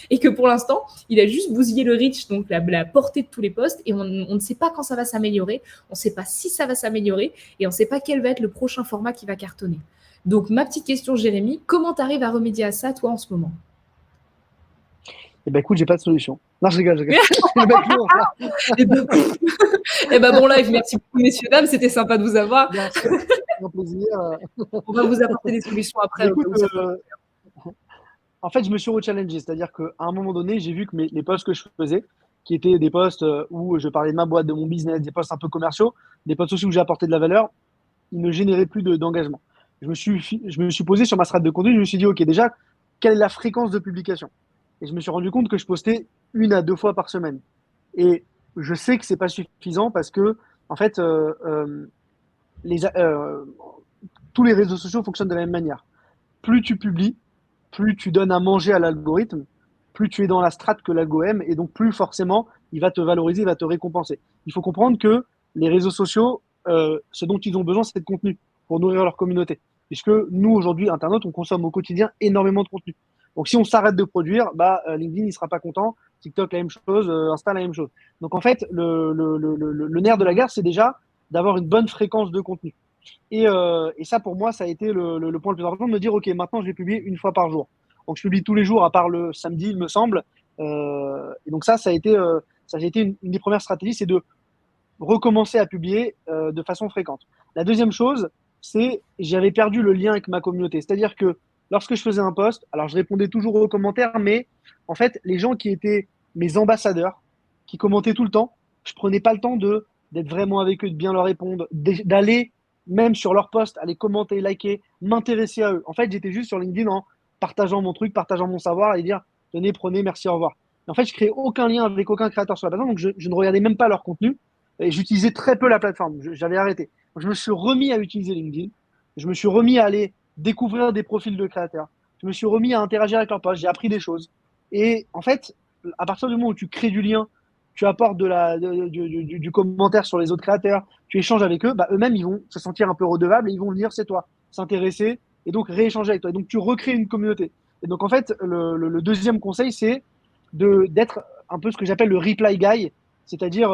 A: et que pour l'instant, il a juste bousillé le reach, donc la portée de tous les posts. Et on ne sait pas quand ça va s'améliorer. On ne sait pas si ça va s'améliorer et on ne sait pas quel va être le prochain format qui va cartonner. Donc, ma petite question, Jérémy, comment tu arrives à remédier à ça, toi, en ce moment?
B: Eh ben écoute, j'ai pas de solution. Non, je rigole.
A: Eh ben bon live, merci beaucoup, messieurs, dames, c'était sympa de vous avoir.
B: Bien sûr, un plaisir.
A: On va vous apporter des solutions après.
B: Écoute, en fait, je me suis rechallengé, c'est-à-dire qu'à un moment donné, j'ai vu que les posts que je faisais, qui étaient des posts où je parlais de ma boîte, de mon business, des posts un peu commerciaux, des posts aussi où j'ai apporté de la valeur, ils ne généraient plus d'engagement. Je me suis posé sur ma strate de contenu, je me suis dit, OK, déjà, quelle est la fréquence de publication? Et je me suis rendu compte que je postais 1 à 2 fois par semaine. Et je sais que c'est pas suffisant parce que, en fait, les, euh, tous les réseaux sociaux fonctionnent de la même manière. Plus tu publies, plus tu donnes à manger à l'algorithme, plus tu es dans la strate que l'algo aime, et donc plus forcément il va te valoriser, il va te récompenser. Il faut comprendre que les réseaux sociaux, ce dont ils ont besoin, c'est de contenu pour nourrir leur communauté. Puisque nous, aujourd'hui, internautes, on consomme au quotidien énormément de contenu. Donc si on s'arrête de produire, LinkedIn, il ne sera pas content, TikTok, la même chose, Insta, la même chose. Donc en fait, le nerf de la guerre, c'est déjà d'avoir une bonne fréquence de contenu. Et ça, pour moi, ça a été le point le plus important de me dire, OK, maintenant, je vais publier 1 fois par jour. Donc, je publie tous les jours, à part le samedi, il me semble. Et donc, ça a été une des premières stratégies, c'est de recommencer à publier de façon fréquente. La deuxième chose, c'est j'avais perdu le lien avec ma communauté. C'est-à-dire que lorsque je faisais un post, alors je répondais toujours aux commentaires, mais en fait, les gens qui étaient mes ambassadeurs, qui commentaient tout le temps, je prenais pas le temps d'être vraiment avec eux, de bien leur répondre, d'aller même sur leur post, aller commenter, liker, m'intéresser à eux. En fait, j'étais juste sur LinkedIn en partageant mon truc, partageant mon savoir et dire tenez, prenez, merci, au revoir. Et en fait, je créais aucun lien avec aucun créateur sur la plateforme, donc je ne regardais même pas leur contenu et j'utilisais très peu la plateforme. J'avais arrêté. Donc, je me suis remis à utiliser LinkedIn. Je me suis remis à aller découvrir des profils de créateurs. Je me suis remis à interagir avec leurs posts. J'ai appris des choses. Et en fait, à partir du moment où tu crées du lien, tu apportes du commentaire sur les autres créateurs, tu échanges avec eux, eux-mêmes, ils vont se sentir un peu redevables et ils vont venir, c'est toi, s'intéresser et donc rééchanger avec toi. Et donc, tu recrées une communauté. Et donc, en fait, le deuxième conseil, c'est d'être un peu ce que j'appelle le reply guy, c'est-à-dire,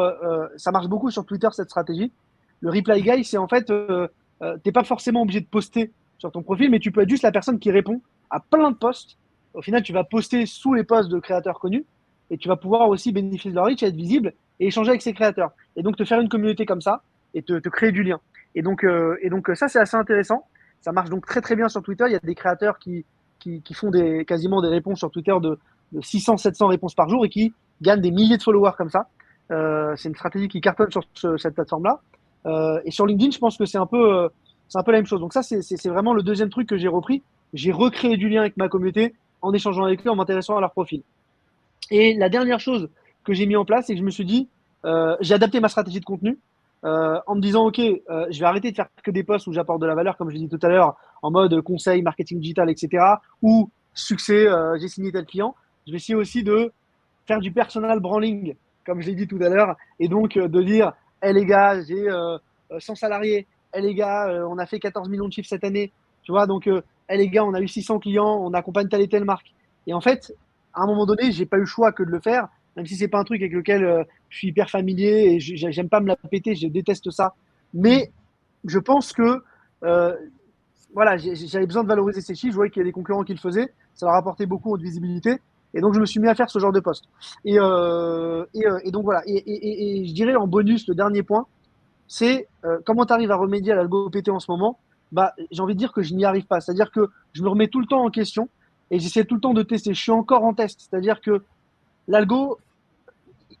B: ça marche beaucoup sur Twitter, cette stratégie. Le reply guy, c'est en fait, t'es pas forcément obligé de poster sur ton profil, mais tu peux être juste la personne qui répond à plein de posts. Au final, tu vas poster sous les posts de créateurs connus et tu vas pouvoir aussi bénéficier de leur reach, être visible et échanger avec ces créateurs. Et donc, te faire une communauté comme ça et te créer du lien. Et donc ça, c'est assez intéressant. Ça marche donc très, très bien sur Twitter. Il y a des créateurs qui font quasiment des réponses sur Twitter de 600, 700 réponses par jour et qui gagnent des milliers de followers comme ça. C'est une stratégie qui cartonne sur cette plateforme-là. Et sur LinkedIn, je pense que c'est un peu la même chose. Donc ça, c'est vraiment le deuxième truc que j'ai repris. J'ai recréé du lien avec ma communauté en échangeant avec eux, en m'intéressant à leur profil. Et la dernière chose que j'ai mis en place, c'est que je me suis dit, j'ai adapté ma stratégie de contenu en me disant, OK, je vais arrêter de faire que des posts où j'apporte de la valeur, comme je l'ai dit tout à l'heure, en mode conseil, marketing digital, etc. Ou succès, j'ai signé tel client. Je vais essayer aussi de faire du personal branding, comme je l'ai dit tout à l'heure, et donc de dire, hé les gars, j'ai 100 salariés, hé les gars, on a fait 14 millions de chiffres cette année, tu vois, donc, hé les gars, on a eu 600 clients, on accompagne telle et telle marque. Et en fait, à un moment donné, j'ai pas eu le choix que de le faire, même si c'est pas un truc avec lequel je suis hyper familier et j'aime pas me la péter, je déteste ça. Mais je pense que voilà, j'avais besoin de valoriser ces chiffres. Je voyais qu'il y a des concurrents qui le faisaient, ça leur apportait beaucoup de visibilité. Et donc, je me suis mis à faire ce genre de poste. Et donc, voilà. Et je dirais en bonus, le dernier point, c'est comment tu arrives à remédier à l'algo PT en ce moment. J'ai envie de dire que je n'y arrive pas. C'est-à-dire que je me remets tout le temps en question et j'essaie tout le temps de tester. Je suis encore en test. C'est-à-dire que l'algo,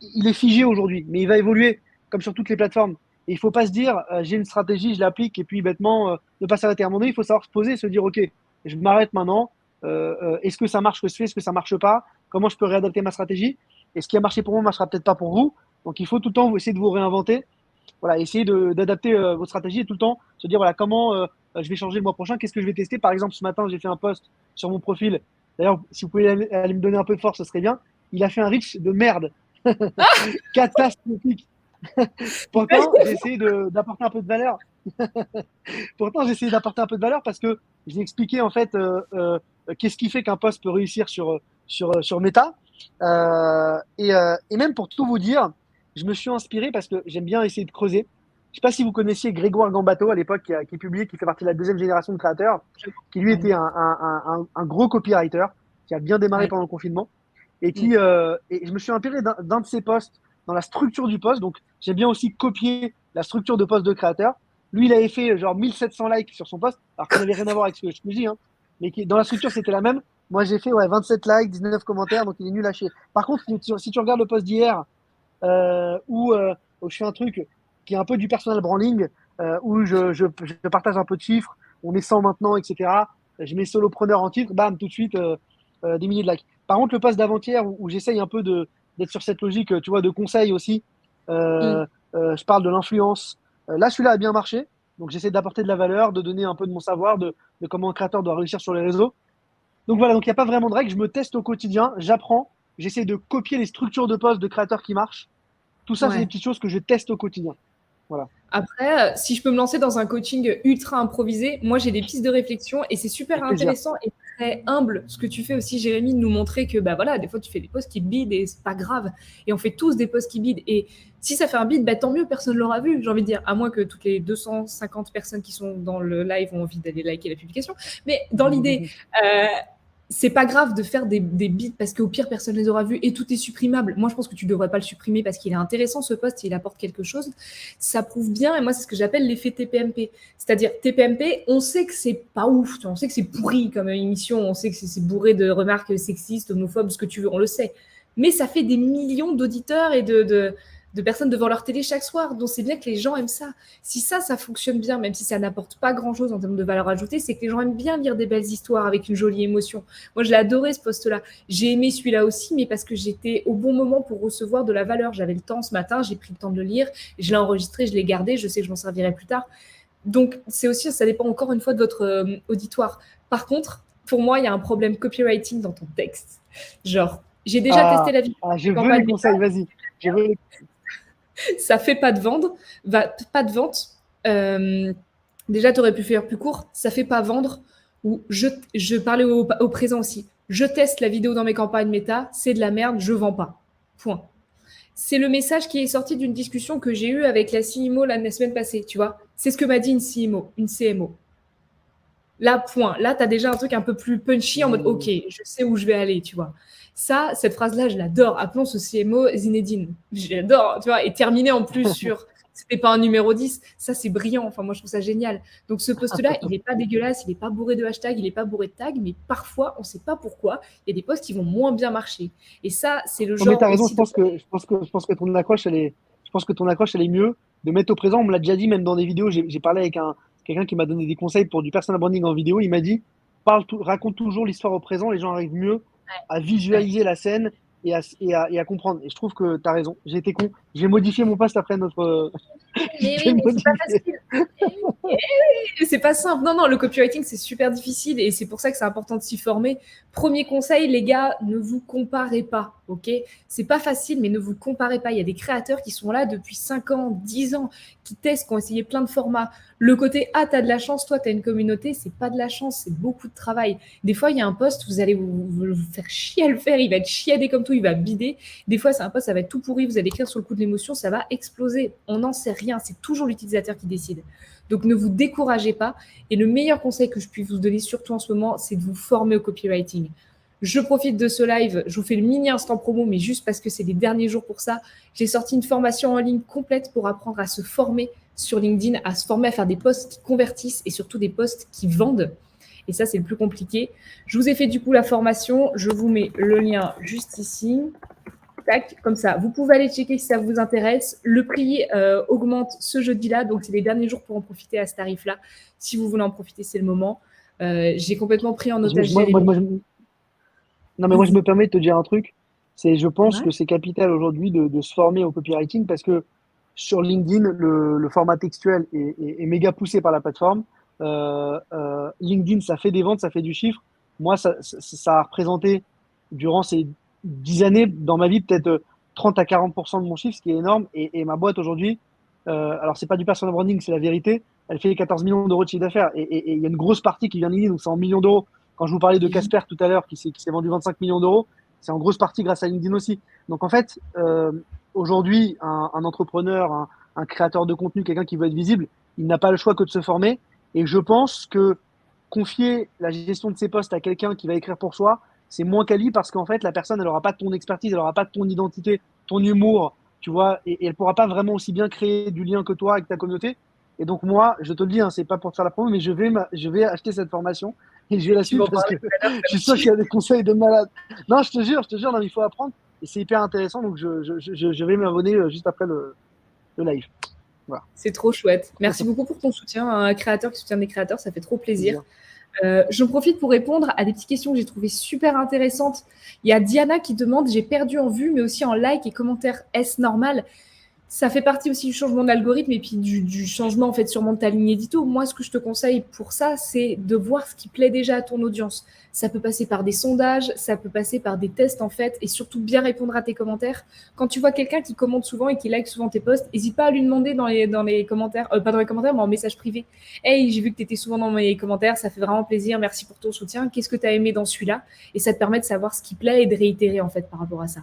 B: il est figé aujourd'hui, mais il va évoluer comme sur toutes les plateformes. Et il ne faut pas se dire, j'ai une stratégie, je l'applique, et puis bêtement, ne pas s'arrêter. À un moment donné, il faut savoir se poser et se dire, OK, je m'arrête maintenant. Est-ce que ça marche ce que je fais? Est-ce que ça ne marche pas? Comment je peux réadapter ma stratégie? Et ce qui a marché pour moi ne marchera peut-être pas pour vous. Donc, il faut tout le temps essayer de vous réinventer. Voilà, essayer d'adapter votre stratégie et tout le temps se dire, voilà, comment je vais changer le mois prochain? Qu'est-ce que je vais tester? Par exemple, ce matin, j'ai fait un post sur mon profil. D'ailleurs, si vous pouvez aller me donner un peu de force, ce serait bien. Il a fait un reach de merde. Catastrophique. Pourtant, j'ai essayé d'apporter un peu de valeur. Pourtant, j'ai essayé d'apporter un peu de valeur parce que j'ai expliqué en fait qu'est-ce qui fait qu'un poste peut réussir sur Meta. Et même pour tout vous dire, je me suis inspiré parce que j'aime bien essayer de creuser. Je ne sais pas si vous connaissiez Grégoire Gambato à l'époque qui publiait, qui fait partie de la deuxième génération de créateurs, qui lui était un gros copywriter, qui a bien démarré pendant le confinement et je me suis inspiré d'un de ses posts dans la structure du post. Donc, j'ai bien aussi copié la structure de poste de créateur. Lui, il avait fait genre 1700 likes sur son post, alors qu'il n'avait rien à voir avec ce que je me dis, hein, mais dans la structure, c'était la même. Moi, j'ai fait 27 likes, 19 commentaires, donc il est nul à chier. Par contre, si tu regardes le post d'hier où je fais un truc qui est un peu du personal branding, où je partage un peu de chiffres, on est 100 maintenant, etc. Je mets solopreneur en titre, bam, tout de suite, des milliers de likes. Par contre, le post d'avant-hier, où j'essaye un peu d'être sur cette logique, tu vois, de conseil aussi,
A: Mm.
B: euh, je parle de l'influence. Là, celui-là a bien marché, donc j'essaie d'apporter de la valeur, de donner un peu de mon savoir, de comment un créateur doit réussir sur les réseaux. Donc voilà, donc il n'y a pas vraiment de règles, je me teste au quotidien, j'apprends, j'essaie de copier les structures de poste de créateurs qui marchent. Tout ça, c'est des
A: Ouais.
B: petites choses que je teste au quotidien. Voilà.
A: Après, si je peux me lancer dans un coaching ultra improvisé, moi j'ai des pistes de réflexion et c'est super
B: Avec plaisir.
A: intéressant et très humble ce que tu fais aussi, Jérémy, de nous montrer que bah voilà, des fois tu fais des posts qui bident et c'est pas grave. Et on fait tous des posts qui bident. Et si ça fait un bide, bah, tant mieux, personne ne l'aura vu, j'ai envie de dire, à moins que toutes les 250 personnes qui sont dans le live ont envie d'aller liker la publication. Mais dans l'idée, c'est pas grave de faire des bits parce qu'au pire personne les aura vus et tout est supprimable. Moi je pense que tu devrais pas le supprimer parce qu'il est intéressant ce post, il apporte quelque chose. Ça prouve bien et moi c'est ce que j'appelle l'effet TPMP. C'est-à-dire TPMP, on sait que c'est pas ouf, on sait que c'est pourri comme émission, on sait que c'est bourré de remarques sexistes, homophobes, ce que tu veux, on le sait. Mais ça fait des millions d'auditeurs et de personnes devant leur télé chaque soir. Donc c'est bien que les gens aiment ça. Si ça fonctionne bien, même si ça n'apporte pas grand-chose en termes de valeur ajoutée, c'est que les gens aiment bien lire des belles histoires avec une jolie émotion. Moi, je l'ai adoré ce post-là. J'ai aimé celui-là aussi, mais parce que j'étais au bon moment pour recevoir de la valeur. J'avais le temps ce matin, j'ai pris le temps de le lire, je l'ai enregistré, je l'ai gardé, je sais que je m'en servirai plus tard. Donc c'est aussi, ça dépend encore une fois de votre auditoire. Par contre, pour moi, il y a un problème copywriting dans ton texte. Genre, j'ai déjà testé la vidéo
B: Je veux les
A: campagne,
B: conseils, vas-y. Je veux les...
A: ça fait pas de vente, pas de vente. Déjà, tu aurais pu faire plus court. Ça fait pas vendre. Ou je parlais au présent aussi. Je teste la vidéo dans mes campagnes méta, c'est de la merde, je vends pas. Point. C'est le message qui est sorti d'une discussion que j'ai eue avec la CMO la semaine passée, tu vois. C'est ce que m'a dit une CMO, une CMO. Là, point. Là, tu as déjà un truc un peu plus punchy en mode, OK, je sais où je vais aller, tu vois. Ça, cette phrase-là, je l'adore. Appelons ce CMO Zinedine. J'adore, tu vois. Et terminer en plus sur c'était pas un numéro 10, ça c'est brillant. Enfin, moi je trouve ça génial. Donc ce post-là, il n'est pas dégueulasse, il n'est pas bourré de hashtags, il n'est pas bourré de tags, mais parfois, on ne sait pas pourquoi, il y a des posts qui vont moins bien marcher. Et ça, c'est le
B: Non, mais
A: genre
B: t'as raison,
A: aussi de.
B: je pense que ton accroche, je pense que ton accroche, elle est mieux de mettre au présent. On me l'a déjà dit, même dans des vidéos. J'ai parlé avec quelqu'un qui m'a donné des conseils pour du personal branding en vidéo. Il m'a dit, raconte toujours l'histoire au présent. Les gens arrivent mieux à
A: Ouais.
B: visualiser la scène et à comprendre. Et je trouve que t'as raison. J'ai été con. J'ai modifié mon post après notre,
A: Mais
B: j'ai
A: oui, mais c'est pas
B: modifié.
A: facile. C'est pas simple. Non, non, le copywriting, c'est super difficile et c'est pour ça que c'est important de s'y former. Premier conseil, les gars, ne vous comparez pas, ok? C'est pas facile, mais ne vous comparez pas. Il y a des créateurs qui sont là depuis 5 ans, 10 ans, qui testent, qui ont essayé plein de formats. Le côté, ah, t'as de la chance, toi, t'as une communauté, c'est pas de la chance, c'est beaucoup de travail. Des fois, il y a un post, vous allez vous faire chier à le faire, il va être chiadé comme tout, il va bider. Des fois, c'est un post, ça va être tout pourri, vous allez écrire sur le coup de l'émotion, ça va exploser. On n'en sait rien, c'est toujours l'utilisateur qui décide. Donc ne vous découragez pas. Et le meilleur conseil que je puisse vous donner, surtout en ce moment, c'est de vous former au copywriting. Je profite de ce live, je vous fais le mini instant promo, mais juste parce que c'est les derniers jours pour ça. J'ai sorti une formation en ligne complète pour apprendre à se former sur LinkedIn, à se former à faire des posts qui convertissent et surtout des posts qui vendent. Et ça, c'est le plus compliqué. Je vous ai fait du coup la formation. Je vous mets le lien juste ici. Tac, comme ça. Vous pouvez aller checker si ça vous intéresse. Le prix augmente ce jeudi-là, donc c'est les derniers jours pour en profiter à ce tarif-là. Si vous voulez en profiter, c'est le moment. J'ai complètement pris en otage
B: Moi, moi,
A: Jérémy.
B: moi, je- Non, mais moi, je me
A: Vas-y.
B: permets de te dire un truc. Je pense
A: Ouais.
B: que c'est capital aujourd'hui de se former au copywriting parce que sur LinkedIn, le format textuel est méga poussé par la plateforme. LinkedIn, ça fait des ventes, ça fait du chiffre. Moi, ça a représenté durant ces 10 années dans ma vie peut-être 30 à 40% de mon chiffre, ce qui est énorme. Et ma boîte aujourd'hui, alors c'est pas du personal branding, c'est la vérité. Elle fait 14 millions d'euros de chiffre d'affaires et il y a une grosse partie qui vient de LinkedIn, donc c'est en millions d'euros. Quand je vous parlais de Casper tout à l'heure, qui s'est vendu 25 millions d'euros, c'est en grosse partie grâce à LinkedIn aussi. Donc en fait, aujourd'hui, un entrepreneur, un créateur de contenu, quelqu'un qui veut être visible, il n'a pas le choix que de se former. Et je pense que confier la gestion de ses postes à quelqu'un qui va écrire pour soi, c'est moins quali parce qu'en fait, la personne, elle n'aura pas ton expertise, elle n'aura pas ton identité, ton humour, tu vois, et elle pourra pas vraiment aussi bien créer du lien que toi avec ta communauté. Et donc moi, je te le dis, hein, c'est pas pour te faire la promo, mais je vais acheter cette formation et je vais la
A: Tu
B: suivre
A: m'en
B: parce que
A: parlais tout à l'heure,
B: je
A: ça
B: suis
A: me
B: sûr qu'il y
A: tue.
B: a des conseils de malade. Non, je te jure, non, mais il faut apprendre. et c'est hyper intéressant. Donc, je vais m'abonner juste après le live. Voilà.
A: C'est trop chouette. Merci beaucoup pour ton soutien. Un créateur qui soutient des créateurs, ça fait trop plaisir. Je profite pour répondre à des petites questions que j'ai trouvées super intéressantes. Il y a Diana qui demande, j'ai perdu en vues, mais aussi en likes et commentaires. Est-ce normal? Ça fait partie aussi du changement d'algorithme et puis du changement en fait sûrement de ta ligne édito. Moi, ce que je te conseille pour ça, c'est de voir ce qui plaît déjà à ton audience. Ça peut passer par des sondages, ça peut passer par des tests en fait, et surtout bien répondre à tes commentaires. Quand tu vois quelqu'un qui commente souvent et qui like souvent tes posts, n'hésite pas à lui demander dans les commentaires, pas dans les commentaires, mais en message privé. Hey, j'ai vu que tu étais souvent dans mes commentaires, ça fait vraiment plaisir, merci pour ton soutien. Qu'est-ce que tu as aimé dans celui-là? Et ça te permet de savoir ce qui plaît et de réitérer en fait par rapport à ça.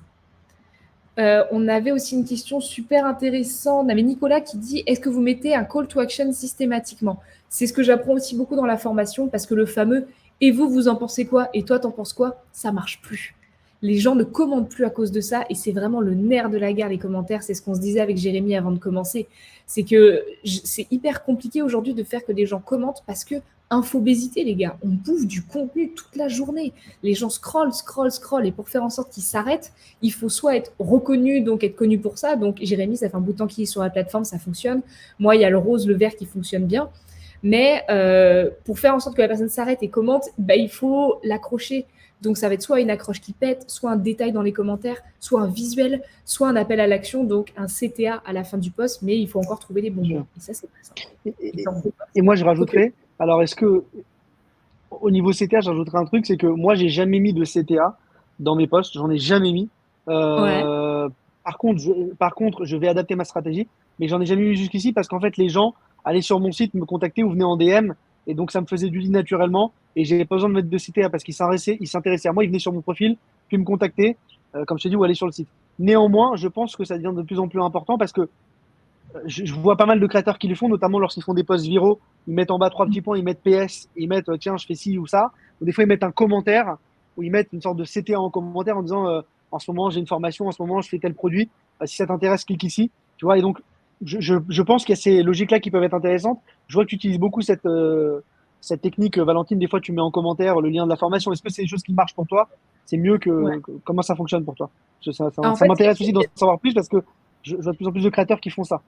A: On avait aussi une question super intéressante. On avait Nicolas qui dit, est-ce que vous mettez un call to action systématiquement? C'est ce que j'apprends aussi beaucoup dans la formation parce que le fameux « et vous, vous en pensez quoi? Et toi, t'en penses quoi ?» ça marche plus. Les gens ne commentent plus à cause de ça et c'est vraiment le nerf de la guerre, les commentaires. C'est ce qu'on se disait avec Jérémy avant de commencer. C'est que c'est hyper compliqué aujourd'hui de faire que des gens commentent parce que infobésité, les gars. On bouffe du contenu toute la journée. Les gens scrollent. Et pour faire en sorte qu'ils s'arrêtent, il faut soit être reconnu, donc être connu pour ça. Donc, Jérémy, ça fait un bout de temps qu'il est sur la plateforme, ça fonctionne. Moi, il y a le rose, le vert qui fonctionne bien. Mais pour faire en sorte que la personne s'arrête et commente, il faut l'accrocher. Donc, ça va être soit une accroche qui pète, soit un détail dans les commentaires, soit un visuel, soit un appel à l'action, donc un CTA à la fin du post. Mais il faut encore trouver les bons mots. Et ça, c'est pas simple.
B: Et moi, je rajouterais, alors est-ce que au niveau CTA, j'ajouterais un truc, c'est que moi, j'ai jamais mis de CTA dans mes posts, j'en ai jamais mis.
A: Ouais.
B: Par contre, je vais adapter ma stratégie, mais j'en ai jamais mis jusqu'ici parce qu'en fait, les gens allaient sur mon site, me contacter ou venaient en DM, et donc ça me faisait du lit naturellement, et j'avais pas besoin de mettre de CTA parce qu'ils s'intéressaient à moi, ils venaient sur mon profil, puis me contacter, comme je t'ai dit, ou aller sur le site. Néanmoins, je pense que ça devient de plus en plus important parce que je vois pas mal de créateurs qui le font, notamment lorsqu'ils font des posts viraux. Ils mettent en bas 3 petits points, ils mettent PS, ils mettent tiens, je fais ci ou ça. Ou des fois, ils mettent un commentaire ou ils mettent une sorte de CTA en commentaire en disant en ce moment, j'ai une formation, en ce moment, je fais tel produit. Si ça t'intéresse, clique ici. Tu vois, et donc, je pense qu'il y a ces logiques-là qui peuvent être intéressantes. Je vois que tu utilises beaucoup cette technique, Valentine. Des fois, tu mets en commentaire le lien de la formation. Est-ce que c'est des choses qui marchent pour toi? C'est mieux
A: Ouais.
B: comment ça fonctionne pour toi?
A: En
B: Ça
A: fait,
B: m'intéresse aussi d'en savoir plus parce que je vois de plus en plus de créateurs qui font ça.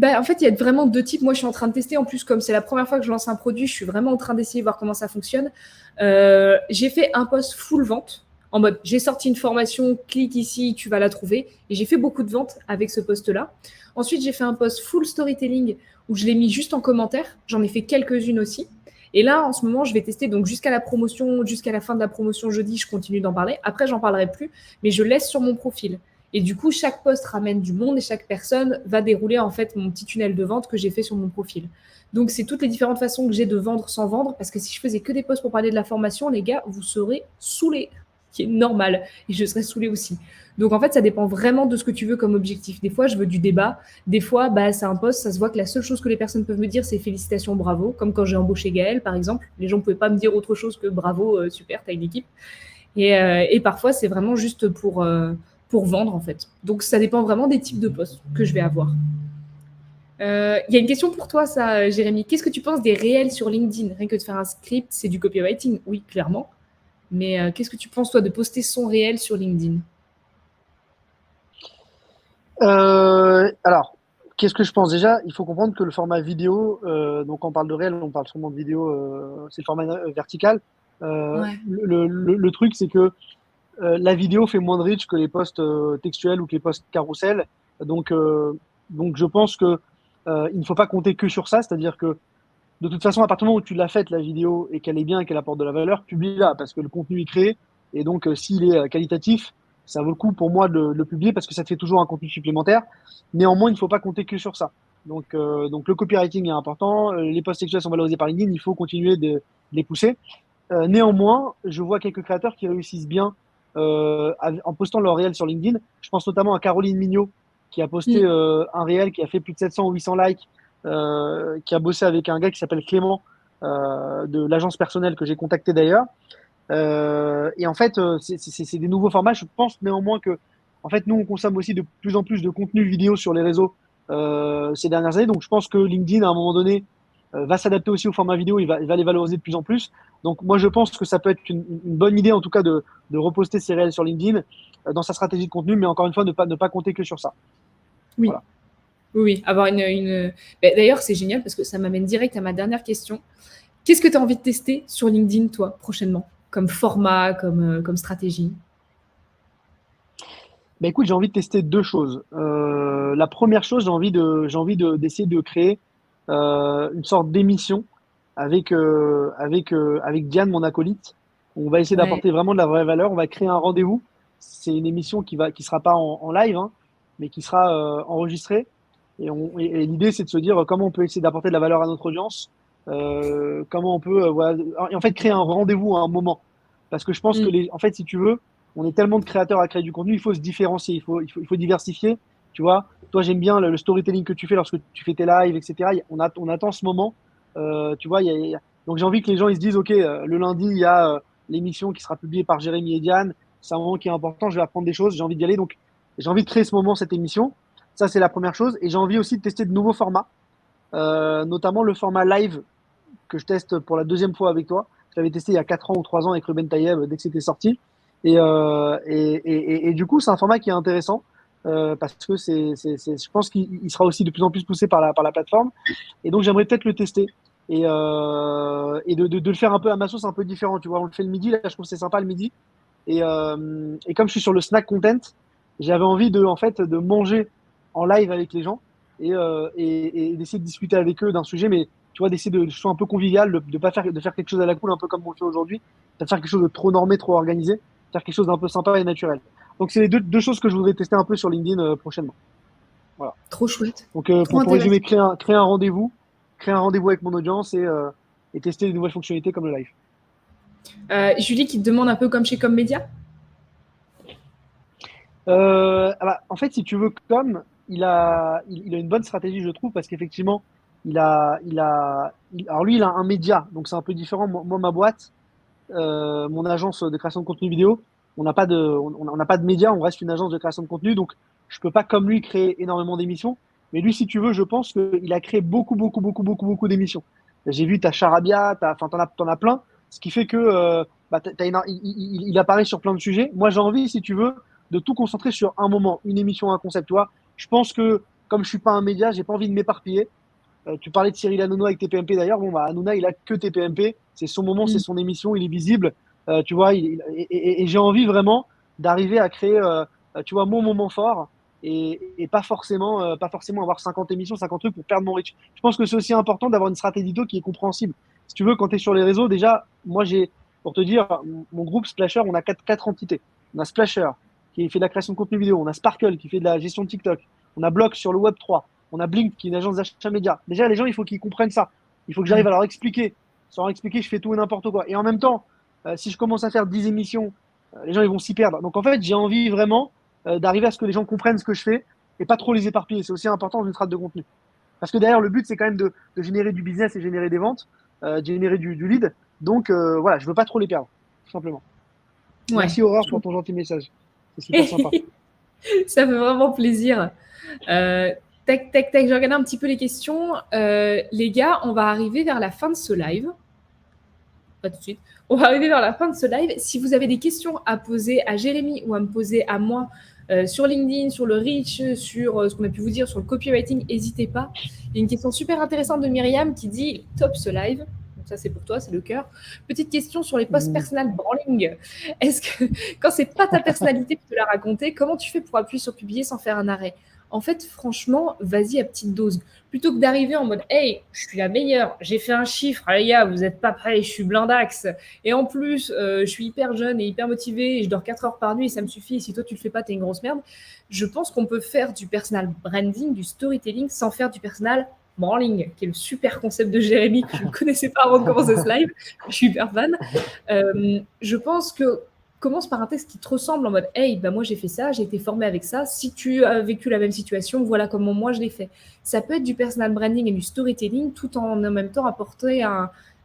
A: En fait, il y a vraiment deux types. Moi, je suis en train de tester. En plus, comme c'est la première fois que je lance un produit, je suis vraiment en train d'essayer de voir comment ça fonctionne. J'ai fait un post full vente en mode j'ai sorti une formation, clique ici, tu vas la trouver. Et j'ai fait beaucoup de ventes avec ce post-là. Ensuite, j'ai fait un post full storytelling où je l'ai mis juste en commentaire. J'en ai fait quelques-unes aussi. Et là, en ce moment, je vais tester donc jusqu'à la promotion, jusqu'à la fin de la promotion jeudi, je continue d'en parler. Après, j'en parlerai plus, mais je laisse sur mon profil. Et du coup, chaque post ramène du monde et chaque personne va dérouler en fait mon petit tunnel de vente que j'ai fait sur mon profil. Donc, c'est toutes les différentes façons que j'ai de vendre sans vendre parce que si je faisais que des posts pour parler de la formation, les gars, vous serez saoulés, qui est normal. Et je serais saoulée aussi. Donc, en fait, ça dépend vraiment de ce que tu veux comme objectif. Des fois, je veux du débat. Des fois, c'est un post, ça se voit que la seule chose que les personnes peuvent me dire, c'est félicitations, bravo. Comme quand j'ai embauché Gaël, par exemple. Les gens ne pouvaient pas me dire autre chose que bravo, super, t'as une équipe. Et parfois, c'est vraiment juste pour vendre, en fait. Donc, ça dépend vraiment des types de postes que je vais avoir. Il y a une question pour toi, ça, Jérémy. Qu'est-ce que tu penses des réels sur LinkedIn? Rien que de faire un script, c'est du copywriting, oui, clairement. Mais qu'est-ce que tu penses, toi, de poster son réel sur LinkedIn?
B: Alors, qu'est-ce que je pense déjà? Il faut comprendre que le format vidéo, donc quand on parle de réel, on parle sûrement de vidéo, c'est le format vertical.
A: Ouais.
B: Le truc, c'est que la vidéo fait moins de reach que les posts textuels ou que les posts carousel. Donc, euh, donc je pense que il ne faut pas compter que sur ça, c'est-à-dire que de toute façon, à partir du moment où tu l'as faite, la vidéo, et qu'elle est bien et qu'elle apporte de la valeur, publie-la, parce que le contenu est créé, et donc s'il est qualitatif, ça vaut le coup pour moi de le publier, parce que ça te fait toujours un contenu supplémentaire. Néanmoins, il ne faut pas compter que sur ça. Donc le copywriting est important, les posts textuels sont valorisés par LinkedIn, il faut continuer de les pousser. Néanmoins, je vois quelques créateurs qui réussissent bien en postant leur réel sur LinkedIn. Je pense notamment à Caroline Mignot, qui a posté
A: Mm.
B: un réel qui a fait plus de 700 ou 800 likes, qui a bossé avec un gars qui s'appelle Clément de l'agence personnelle que j'ai contacté d'ailleurs. Et en fait, c'est des nouveaux formats. Je pense néanmoins que, en fait, nous, on consomme aussi de plus en plus de contenu vidéo sur les réseaux ces dernières années. Donc, je pense que LinkedIn, à un moment donné, va s'adapter aussi au format vidéo. Il va les valoriser de plus en plus. Donc, moi, je pense que ça peut être une bonne idée, en tout cas, de reposter ces réels sur LinkedIn. dans sa stratégie de contenu, mais encore une fois, ne pas compter que sur ça.
A: Oui.
B: Voilà.
A: Oui, avoir une... D'ailleurs, c'est génial parce que ça m'amène direct à ma dernière question. Qu'est-ce que tu as envie de tester sur LinkedIn, toi, prochainement, comme format, comme stratégie?
B: Bah, écoute, j'ai envie de tester deux choses. La première chose, d'essayer de créer une sorte d'émission avec Diane, mon acolyte. On va essayer
A: Ouais,
B: d'apporter vraiment de la vraie valeur. On va créer un rendez-vous. C'est une émission qui sera pas en live, hein, mais qui sera enregistrée. Et l'idée, c'est de se dire comment on peut essayer d'apporter de la valeur à notre audience, comment on peut, voilà, et en fait, créer un rendez-vous à un moment. Parce que je pense que
A: mm,
B: en fait, si tu veux, on est tellement de créateurs à créer du contenu, il faut se différencier, il faut diversifier. Tu vois, toi, j'aime bien le storytelling que tu fais lorsque tu fais tes lives, etc. On attend ce moment. Tu vois, donc j'ai envie que les gens ils se disent, ok, le lundi, il y a l'émission qui sera publiée par Jérémy et Diane. C'est un moment qui est important. Je vais apprendre des choses. J'ai envie d'y aller. Donc, j'ai envie de créer ce moment, cette émission. Ça, c'est la première chose. Et j'ai envie aussi de tester de nouveaux formats, notamment le format live que je teste pour la deuxième fois avec toi. Je l'avais testé il y a 4 ans ou 3 ans avec Ruben Tayeb dès que c'était sorti. Et du coup, c'est un format qui est intéressant parce que je pense qu'il sera aussi de plus en plus poussé par la plateforme. Et donc, j'aimerais peut-être le tester et de le faire un peu à ma sauce, un peu différent. Tu vois, on le fait le midi, là, je trouve que c'est sympa le midi. Et comme je suis sur le snack content, j'avais envie en fait, de manger en live avec les gens et d'essayer de discuter avec eux d'un sujet, mais tu vois, d'essayer de faire un peu convivial, de faire quelque chose à la cool, un peu comme on le fait aujourd'hui, de faire quelque chose de trop normé, trop organisé, faire quelque chose d'un peu sympa et naturel. Donc, c'est les deux choses que je voudrais tester un peu sur LinkedIn prochainement. Voilà.
A: trop chouette,
B: Donc,
A: trop
B: pour résumer,
A: intéressant.
B: créer un rendez-vous avec mon audience et tester des nouvelles fonctionnalités comme le live.
A: Julie qui te demande un peu comme chez Commedia.
B: Ah bah, en fait, si tu veux, comme il a une bonne stratégie, je trouve, parce qu'effectivement, alors lui, il a un média, donc c'est un peu différent. Moi, ma boîte, mon agence de création de contenu vidéo, on n'a pas de média, on reste une agence de création de contenu, donc je peux pas, comme lui, créer énormément d'émissions. Mais lui, si tu veux, je pense qu'il a créé beaucoup, beaucoup, beaucoup, beaucoup, beaucoup d'émissions. J'ai vu, t'as Charabia, enfin, t'en as plein, ce qui fait que bah, il apparaît sur plein de sujets. Moi, j'ai envie, si tu veux, de tout concentrer sur un moment, une émission, un concept. Tu vois, je pense que comme je suis pas un média, j'ai pas envie de m'éparpiller. Tu parlais de Cyril Hanouna avec TPMP d'ailleurs. Bon, bah, Hanouna, il a que TPMP. C'est son moment, c'est
A: Mm.
B: son émission, il est visible. Tu vois, et j'ai envie vraiment d'arriver à créer, tu vois, mon moment fort et pas forcément avoir 50 émissions, 50 trucs pour perdre mon reach. Je pense que c'est aussi important d'avoir une stratégie d'édito qui est compréhensible. Si tu veux, quand tu es sur les réseaux, déjà, moi, pour te dire, mon groupe Splasher, on a quatre entités. On a Splasher qui fait de la création de contenu vidéo. On a Sparkle qui fait de la gestion de TikTok. On a Block sur le Web 3. On a Blink qui est une agence d'achat média. Déjà, les gens, il faut qu'ils comprennent ça. Il faut que j'arrive
A: Ouais.
B: à leur expliquer. Sans leur expliquer, je fais tout et n'importe quoi. Et en même temps, si je commence à faire 10 émissions, les gens ils vont s'y perdre. Donc en fait, j'ai envie vraiment d'arriver à ce que les gens comprennent ce que je fais et pas trop les éparpiller. C'est aussi important dans une strate de contenu. Parce que derrière, le but, c'est quand même de générer du business et générer des ventes, de générer du lead. Donc voilà, je veux pas trop les perdre, tout simplement.
A: Ouais.
B: Merci Aurore pour ton gentil message. C'est super sympa.
A: Ça fait vraiment plaisir. Euh, tac, tac, tac, j'ai regardé un petit peu les questions. Les gars, on va arriver vers la fin de ce live. Pas tout de suite. On va arriver vers la fin de ce live. Si vous avez des questions à poser à Jérémy ou à me poser à moi sur LinkedIn, sur le reach, sur ce qu'on a pu vous dire sur le copywriting, n'hésitez pas. Il y a une question super intéressante de Myriam qui dit top ce live. Donc ça, c'est pour toi, c'est le cœur. Petite question sur les posts
B: Mmh.
A: personnels branding. Est-ce que quand c'est pas ta personnalité que tu l'as raconté, comment tu fais pour appuyer sur publier sans faire un arrêt? En fait, franchement, vas-y à petite dose. Plutôt que d'arriver en mode hey, je suis la meilleure, j'ai fait un chiffre, les gars, vous n'êtes pas prêts, je suis blindax. Et en plus, je suis hyper jeune et hyper motivée, et je dors 4 heures par nuit et ça me suffit. Et si toi tu le fais pas, t'es une grosse merde. Je pense qu'on peut faire du personal branding, du storytelling sans faire du personal branding, qui est le super concept de Jérémy que je ne connaissais pas avant de commencer ce live. Je suis hyper fan. Je pense que commence par un texte qui te ressemble en mode hey, bah moi j'ai fait ça, j'ai été formé avec ça. Si tu as vécu la même situation, voilà comment moi je l'ai fait. Ça peut être du personal branding et du storytelling tout en même temps apporter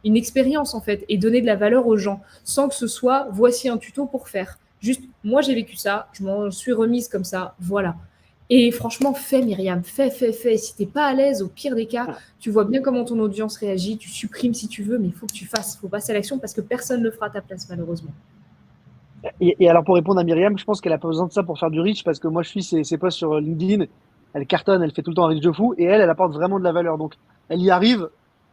A: une expérience en fait et donner de la valeur aux gens sans que ce soit voici un tuto pour faire. Juste moi j'ai vécu ça, je m'en suis remise comme ça, voilà. Et franchement, fais Myriam, fais. Si t'es pas à l'aise, au pire des cas, tu vois bien comment ton audience réagit, tu supprimes si tu veux, mais il faut que tu fasses, il faut passer à l'action parce que personne ne le fera à ta place malheureusement.
B: Et alors, pour répondre à Myriam, je pense qu'elle a pas besoin de ça pour faire du reach parce que moi, je suis ses posts sur LinkedIn. Elle cartonne, elle fait tout le temps un reach de fou et elle apporte vraiment de la valeur. Donc, elle y arrive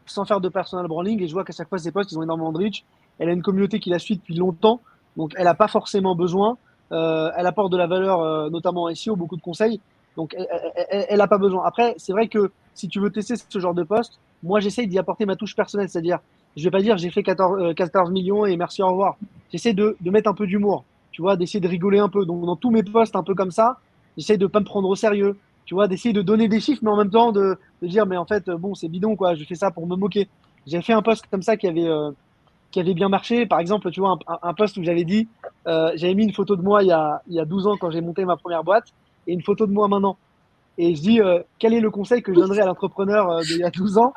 B: sans faire de personal branding et je vois qu'à chaque fois, ses posts, ils ont énormément de reach. Elle a une communauté qui la suit depuis longtemps. Donc, elle n'a pas forcément besoin. Elle apporte de la valeur, notamment en SEO, beaucoup de conseils. Donc, elle a pas besoin. Après, c'est vrai que si tu veux tester ce genre de post, moi, j'essaye d'y apporter ma touche personnelle. C'est-à-dire, je vais pas dire j'ai fait 14 millions et merci, au revoir. J'essaie de mettre un peu d'humour, tu vois, d'essayer de rigoler un peu. Donc, dans tous mes posts un peu comme ça, j'essaie de pas me prendre au sérieux, tu vois, d'essayer de donner des chiffres, mais en même temps de dire, mais en fait, bon, c'est bidon, quoi, je fais ça pour me moquer. J'ai fait un post comme ça qui avait bien marché. Par exemple, tu vois, un post où j'avais dit, j'avais mis une photo de moi il y a 12 ans quand j'ai monté ma première boîte et une photo de moi maintenant. Et je dis, quel est le conseil que je donnerais à l'entrepreneur d'il y a 12 ans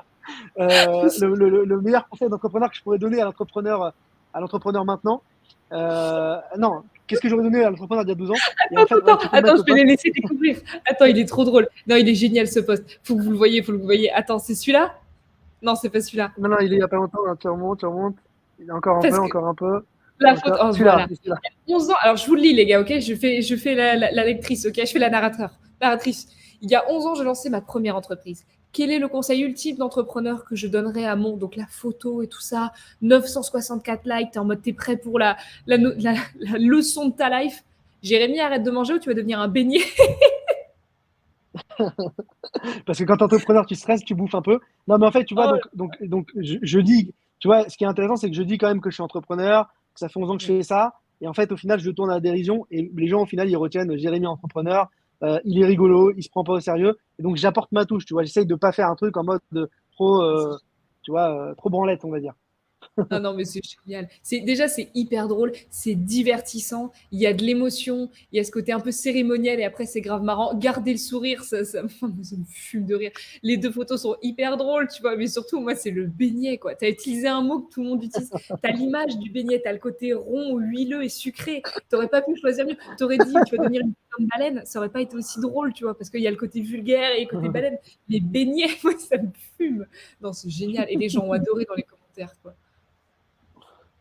B: le meilleur conseil d'entrepreneur que je pourrais donner à l'entrepreneur maintenant. Non, qu'est-ce que j'aurais donné à l'entrepreneur d'il y a 12 ans? Et en fait, ouais, tu peux
A: Attends,
B: mettre le
A: je vais
B: poste.
A: les laisser découvrir. Attends, il est trop drôle. Non, il est génial ce post. Faut que vous le voyez, faut que vous le voyez. Attends, c'est celui-là? Non, c'est pas celui-là.
B: Non, non, il est il n'y a pas longtemps, hein, tu remontes, tu remontes. Il est encore un peu,
A: Parce que
B: encore un peu.
A: la photo,
B: Encore.
A: oh
B: Celui-là,
A: voilà.
B: c'est celui-là.
A: 11 ans, alors je vous le lis les gars, ok, je fais la lectrice, ok, je fais la narratrice. Il y a 11 ans, je lançais ma première entreprise. Quel est le conseil ultime d'entrepreneur que je donnerais à mon, donc la photo et tout ça, 964 likes, t'es en mode t'es prêt pour la leçon de ta life. Jérémy, arrête de manger ou tu vas devenir un beignet.
B: Parce que quand t'es entrepreneur, tu stresses, tu bouffes un peu. Non, mais en fait, tu vois,
A: Oh,
B: donc je dis, tu vois, ce qui est intéressant, c'est que je dis quand même que je suis entrepreneur, que ça fait 11 ans que je fais ça. Et en fait, au final, je tourne à la dérision. Et les gens, au final, ils retiennent Jérémy entrepreneur. Il est rigolo, il se prend pas au sérieux. Et donc, j'apporte ma touche, tu vois. J'essaye de pas faire un truc en mode trop, tu vois, trop branlette, on va dire.
A: ah non, mais c'est génial. Déjà, c'est hyper drôle, c'est divertissant, il y a de l'émotion, il y a ce côté un peu cérémoniel et après, c'est grave marrant. Garder le sourire, ça me fume de rire. Les deux photos sont hyper drôles, tu vois, mais surtout, moi, c'est le beignet, quoi. Tu as utilisé un mot que tout le monde utilise. Tu as l'image du beignet, tu as le côté rond, huileux et sucré. Tu n'aurais pas pu choisir mieux. Tu aurais dit, tu vas devenir une putain de baleine, ça aurait pas été aussi drôle, tu vois, parce qu'il y a le côté vulgaire et le côté baleine. Les beignets, moi, ça me fume. Non, c'est génial. Et les gens ont adoré dans les commentaires, quoi.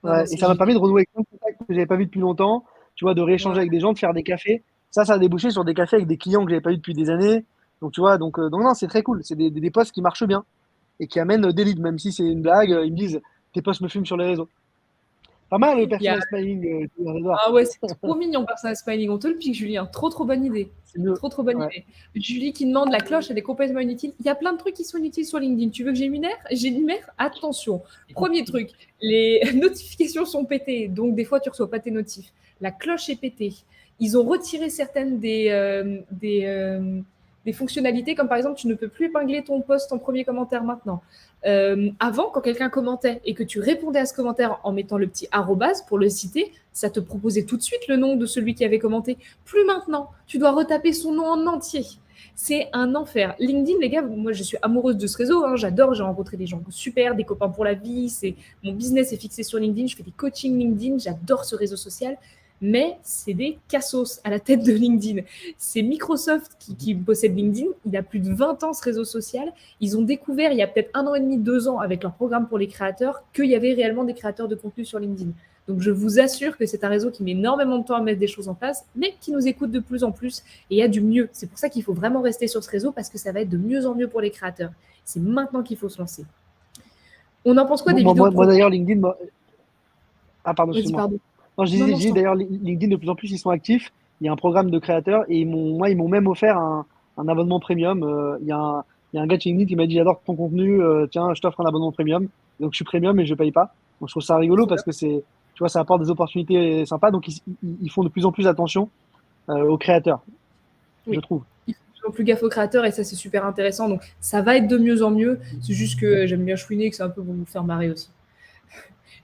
A: Non, non,
B: Ouais, et
A: c'est
B: ça m'a
A: génial.
B: permis de renouer avec plein de contacts que j'avais pas vu depuis longtemps, tu vois, de rééchanger
A: Ouais.
B: avec des gens, de faire des cafés. Ça a débouché sur des cafés avec des clients que j'avais pas eu depuis des années. Donc, tu vois, donc non, c'est très cool. C'est des posts qui marchent bien et qui amènent des leads, même si c'est une blague. Ils me disent, tes posts me fument sur les réseaux. Pas mal le
A: Il y a...
B: personal styling, Edouard.
A: Ah ouais, c'est trop mignon, Personal Smiling. On te le pique, Julien. Trop bonne idée.
B: C'est mieux.
A: Trop bonne
B: Ouais.
A: idée. Julie qui demande la cloche, elle est complètement inutile. Il y a plein de trucs qui sont inutiles sur LinkedIn. Tu veux que j'énumère? J'énumère. Attention. Premier truc, les notifications sont pétées. Donc, des fois, tu ne reçois pas tes notifs. La cloche est pétée. Ils ont retiré certaines des fonctionnalités, comme par exemple, tu ne peux plus épingler ton post en premier commentaire maintenant. Avant, quand quelqu'un commentait et que tu répondais à ce commentaire en mettant le petit arrobase pour le citer, ça te proposait tout de suite le nom de celui qui avait commenté. Plus maintenant, tu dois retaper son nom en entier. C'est un enfer. LinkedIn, les gars, moi je suis amoureuse de ce réseau, hein, j'adore, j'ai rencontré des gens super, des copains pour la vie, mon business est fixé sur LinkedIn, je fais des coachings LinkedIn, j'adore ce réseau social, mais c'est des cassos à la tête de LinkedIn. C'est Microsoft qui possède LinkedIn, il a plus de 20 ans ce réseau social, ils ont découvert il y a peut-être 1 an et demi, 2 ans avec leur programme pour les créateurs qu'il y avait réellement des créateurs de contenu sur LinkedIn. Donc je vous assure que c'est un réseau qui met énormément de temps à mettre des choses en place, mais qui nous écoute de plus en plus et il y a du mieux. C'est pour ça qu'il faut vraiment rester sur ce réseau parce que ça va être de mieux en mieux pour les créateurs. C'est maintenant qu'il faut se lancer. On en pense quoi des vidéos
B: Moi
A: pro?
B: d'ailleurs, LinkedIn, ah, pardon,
A: Vas-y,
B: excuse-moi.
A: pardon.
B: Non,
A: Non, non,
B: je
A: je
B: dis
A: t'en
B: d'ailleurs, LinkedIn, de plus en plus, ils sont actifs. Il y a un programme de créateurs et ils m'ont même offert un abonnement premium. Il y a un gars de chez LinkedIn qui m'a dit, j'adore ton contenu, tiens, je t'offre un abonnement premium. Donc, je suis premium et je paye pas. Donc, je trouve ça rigolo
A: trop
B: parce
A: bien.
B: que tu vois, ça apporte des opportunités sympas. Donc, ils font de plus en plus attention, aux créateurs, je
A: Oui.
B: trouve.
A: Ils font toujours plus gaffe aux créateurs et ça, c'est super intéressant. Donc, ça va être de mieux en mieux. C'est juste que j'aime bien chouiner, que c'est un peu pour vous faire marrer aussi.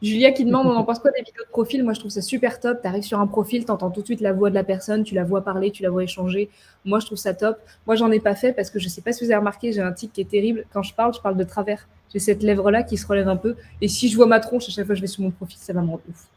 A: Julia qui demande, on en pense quoi des vidéos de profil? Moi, je trouve ça super top. Tu arrives sur un profil, tu entends tout de suite la voix de la personne, tu la vois parler, tu la vois échanger. Moi, je trouve ça top. Moi, j'en ai pas fait parce que je sais pas si vous avez remarqué, j'ai un tic qui est terrible. Quand je parle de travers. J'ai cette lèvre-là qui se relève un peu. Et si je vois ma tronche, à chaque fois que je vais sur mon profil, ça va me rendre ouf.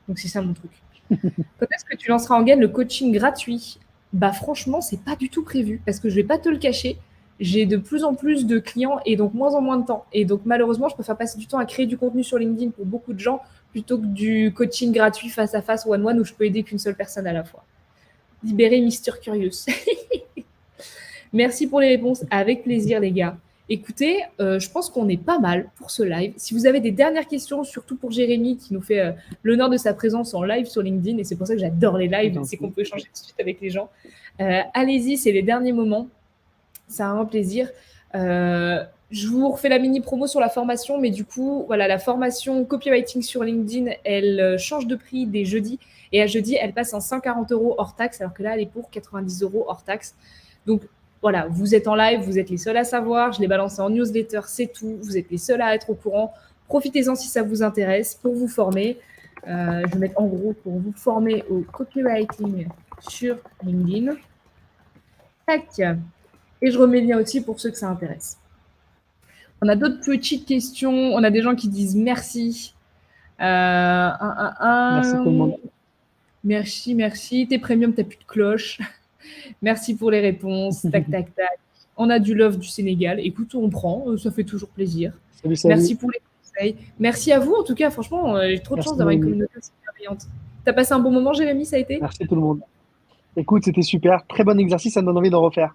A: Donc, c'est ça mon truc. Quand est-ce que tu lanceras en gain le coaching gratuit? Bah franchement, c'est pas du tout prévu parce que je vais pas te le cacher. J'ai de plus en plus de clients et donc moins en moins de temps. Et donc malheureusement, je préfère passer du temps à créer du contenu sur LinkedIn pour beaucoup de gens plutôt que du coaching gratuit face à face, one-one, où je peux aider qu'une seule personne à la fois. Libérer Mister Curious. Merci pour les réponses. Avec plaisir, les gars. Écoutez, je pense qu'on est pas mal pour ce live. Si vous avez des dernières questions, surtout pour Jérémy, qui nous fait l'honneur de sa présence en live sur LinkedIn, et c'est pour ça que j'adore les lives, c'est qu'on peut échanger tout de suite avec les gens. Allez-y, c'est les derniers moments. C'est un plaisir. Je vous refais la mini promo sur la formation, mais du coup, voilà, la formation copywriting sur LinkedIn, elle change de prix dès jeudi. Et à jeudi, elle passe en 140 € hors taxe, alors que là, elle est pour 90 € hors taxe. Donc, voilà, vous êtes en live, vous êtes les seuls à savoir. Je l'ai balancé en newsletter, c'est tout. Vous êtes les seuls à être au courant. Profitez-en si ça vous intéresse pour vous former. Je vais mettre en gros pour vous former au copywriting sur LinkedIn. Tac. Et je remets le lien aussi pour ceux que ça intéresse. On a d'autres petites questions. On a des gens qui disent merci.
B: Merci tout le monde.
A: Merci. T'es premium, t'as plus de cloche. Merci pour les réponses. Tac, tac, tac. On a du love du Sénégal. Écoute, on prend. Ça fait toujours plaisir.
B: Salut, salut.
A: Merci pour les conseils. Merci à vous, en tout cas. Franchement, j'ai trop de chance d'avoir une communauté aussi bienveillante. T'as passé un bon moment, Jérémy, ça a été?
B: Merci tout le monde. Écoute, c'était super. Très bon exercice. Ça me donne envie d'en refaire.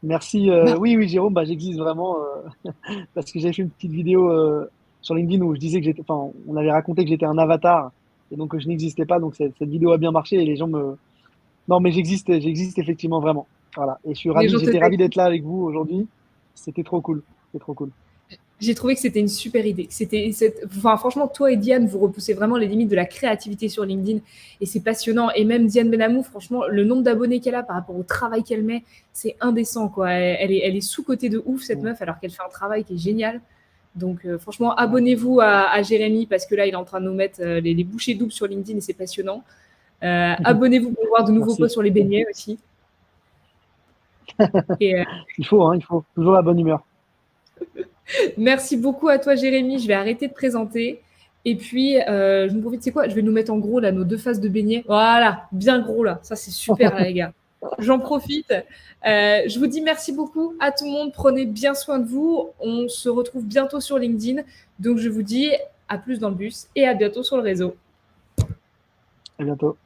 B: Merci. Oui, Jérôme, j'existe vraiment parce que j'ai fait une petite vidéo sur LinkedIn où je disais que on avait raconté que j'étais un avatar et donc que je n'existais pas. Donc cette vidéo a bien marché et les gens me. Non, mais j'existe effectivement vraiment. Voilà. Et j'étais ravi d'être là avec vous aujourd'hui. C'était trop cool. C'était trop cool.
A: J'ai trouvé que c'était une super idée. Franchement, toi et Diane, vous repoussez vraiment les limites de la créativité sur LinkedIn et c'est passionnant. Et même Diane Benamou, franchement, le nombre d'abonnés qu'elle a par rapport au travail qu'elle met, c'est indécent, quoi. Elle est sous-cotée de ouf, cette meuf, alors qu'elle fait un travail qui est génial. Donc, franchement, abonnez-vous à Jérémy parce que là, il est en train de nous mettre les bouchées doubles sur LinkedIn et c'est passionnant. Abonnez-vous pour voir de nouveaux posts sur les beignets aussi.
B: Et, il faut toujours la bonne humeur.
A: Merci beaucoup à toi, Jérémy. Je vais arrêter de présenter. Et puis, je me profite, c'est quoi? Je vais nous mettre en gros, là, nos 2 faces de beignets. Voilà, bien gros, là. Ça, c'est super, là, les gars. J'en profite. Je vous dis merci beaucoup à tout le monde. Prenez bien soin de vous. On se retrouve bientôt sur LinkedIn. Donc, je vous dis à plus dans le bus et à bientôt sur le réseau.
B: À bientôt.